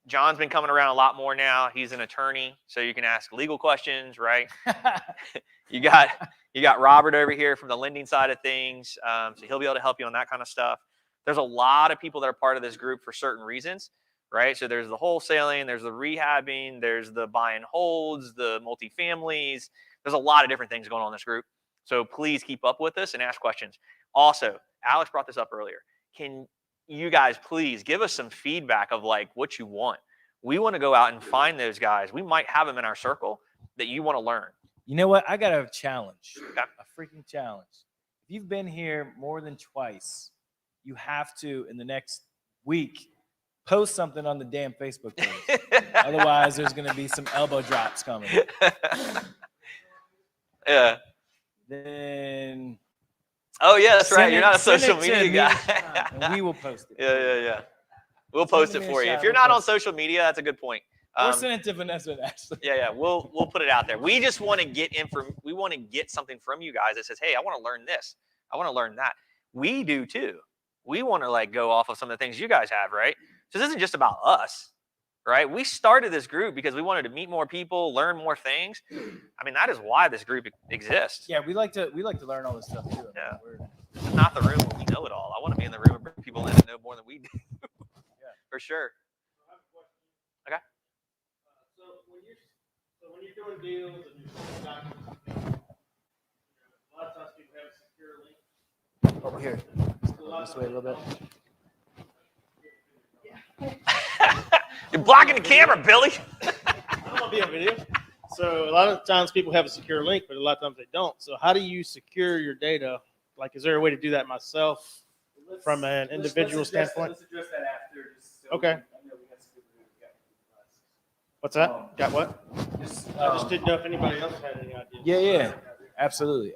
John's been coming around a lot more now. He's an attorney, so you can ask legal questions, right? You got Robert over here from the lending side of things, so he'll be able to help you on that kind of stuff. There's a lot of people that are part of this group for certain reasons, right? So there's the wholesaling, there's the rehabbing, there's the buy and holds, the multifamilies. There's a lot of different things going on in this group. So please keep up with us and ask questions. Also, Alex brought this up earlier. Can you guys please give us some feedback of like what you want? We want to go out and find those guys. We might have them in our circle that you want to learn. You know what? I got a challenge, Okay. a freaking challenge. If you've been here more than twice, you have to, in the next week, post something on the damn Facebook page. Otherwise, there's going to be some elbow drops coming. Yeah. Then Oh, yeah, that's right. You're not a send it social to media me, guy. and we will post it. Yeah. We'll Send post me it a for you. shot, If you're we'll not on post it. social media, that's a good point. Or send it to Vanessa and Ashley. Yeah. We'll put it out there. We just want to get we want to get something from you guys that says, hey, I want to learn this. I want to learn that. We do too. We want to like go off of some of the things you guys have, right? So this isn't just about us, right? We started this group because we wanted to meet more people, learn more things. I mean, that is why this group exists. Yeah, we like to learn all this stuff too. Yeah. This is not the room where we know it all. I want to be in the room and bring people in that know more than we do. Yeah. For sure. Okay. So when you're doing deals and you're selling documents, a lot of times people have a secure link. Over here. Go this way a little bit. You're blocking the camera, Billy. I don't want to be on video. So a lot of times people have a secure link, but a lot of times they don't. So how do you secure your data? Like, is there a way to do that myself from an individual standpoint? Let's address that after. Okay. I know we got some good reviews. What's that? Got what? I just Um, didn't know if anybody else had any ideas. Yeah. Absolutely.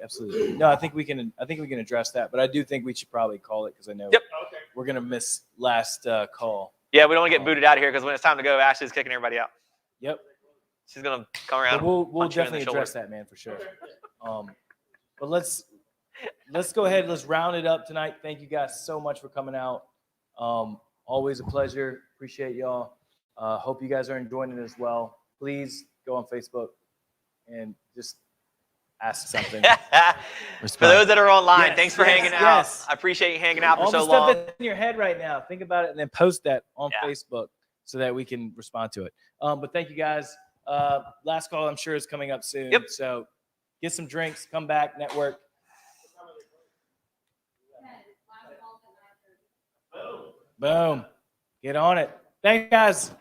No, I think we can address that, but I do think we should probably call it because I know Yep. Okay. we're gonna miss last call. Yeah, we don't want to get booted out of here because when it's time to go, Ashley's kicking everybody out. Yep. She's gonna come around. But we'll punch you in the definitely shoulder. address that, man, for sure. But let's go ahead. Let's round it up tonight. Thank you guys so much for coming out. Always a pleasure. Appreciate y'all. Hope you guys are enjoying it as well. Please go on Facebook and just ask something. For those that are online, Yes, thanks for yes, hanging out. yes. I appreciate you hanging out for All so the stuff long. that's in your head right now, think about it and then post that on Yeah. Facebook so that we can respond to it. But thank you guys. Last call, I'm sure, is coming up soon. Yep. So get some drinks, come back, network. Boom. Get on it. Thanks, guys.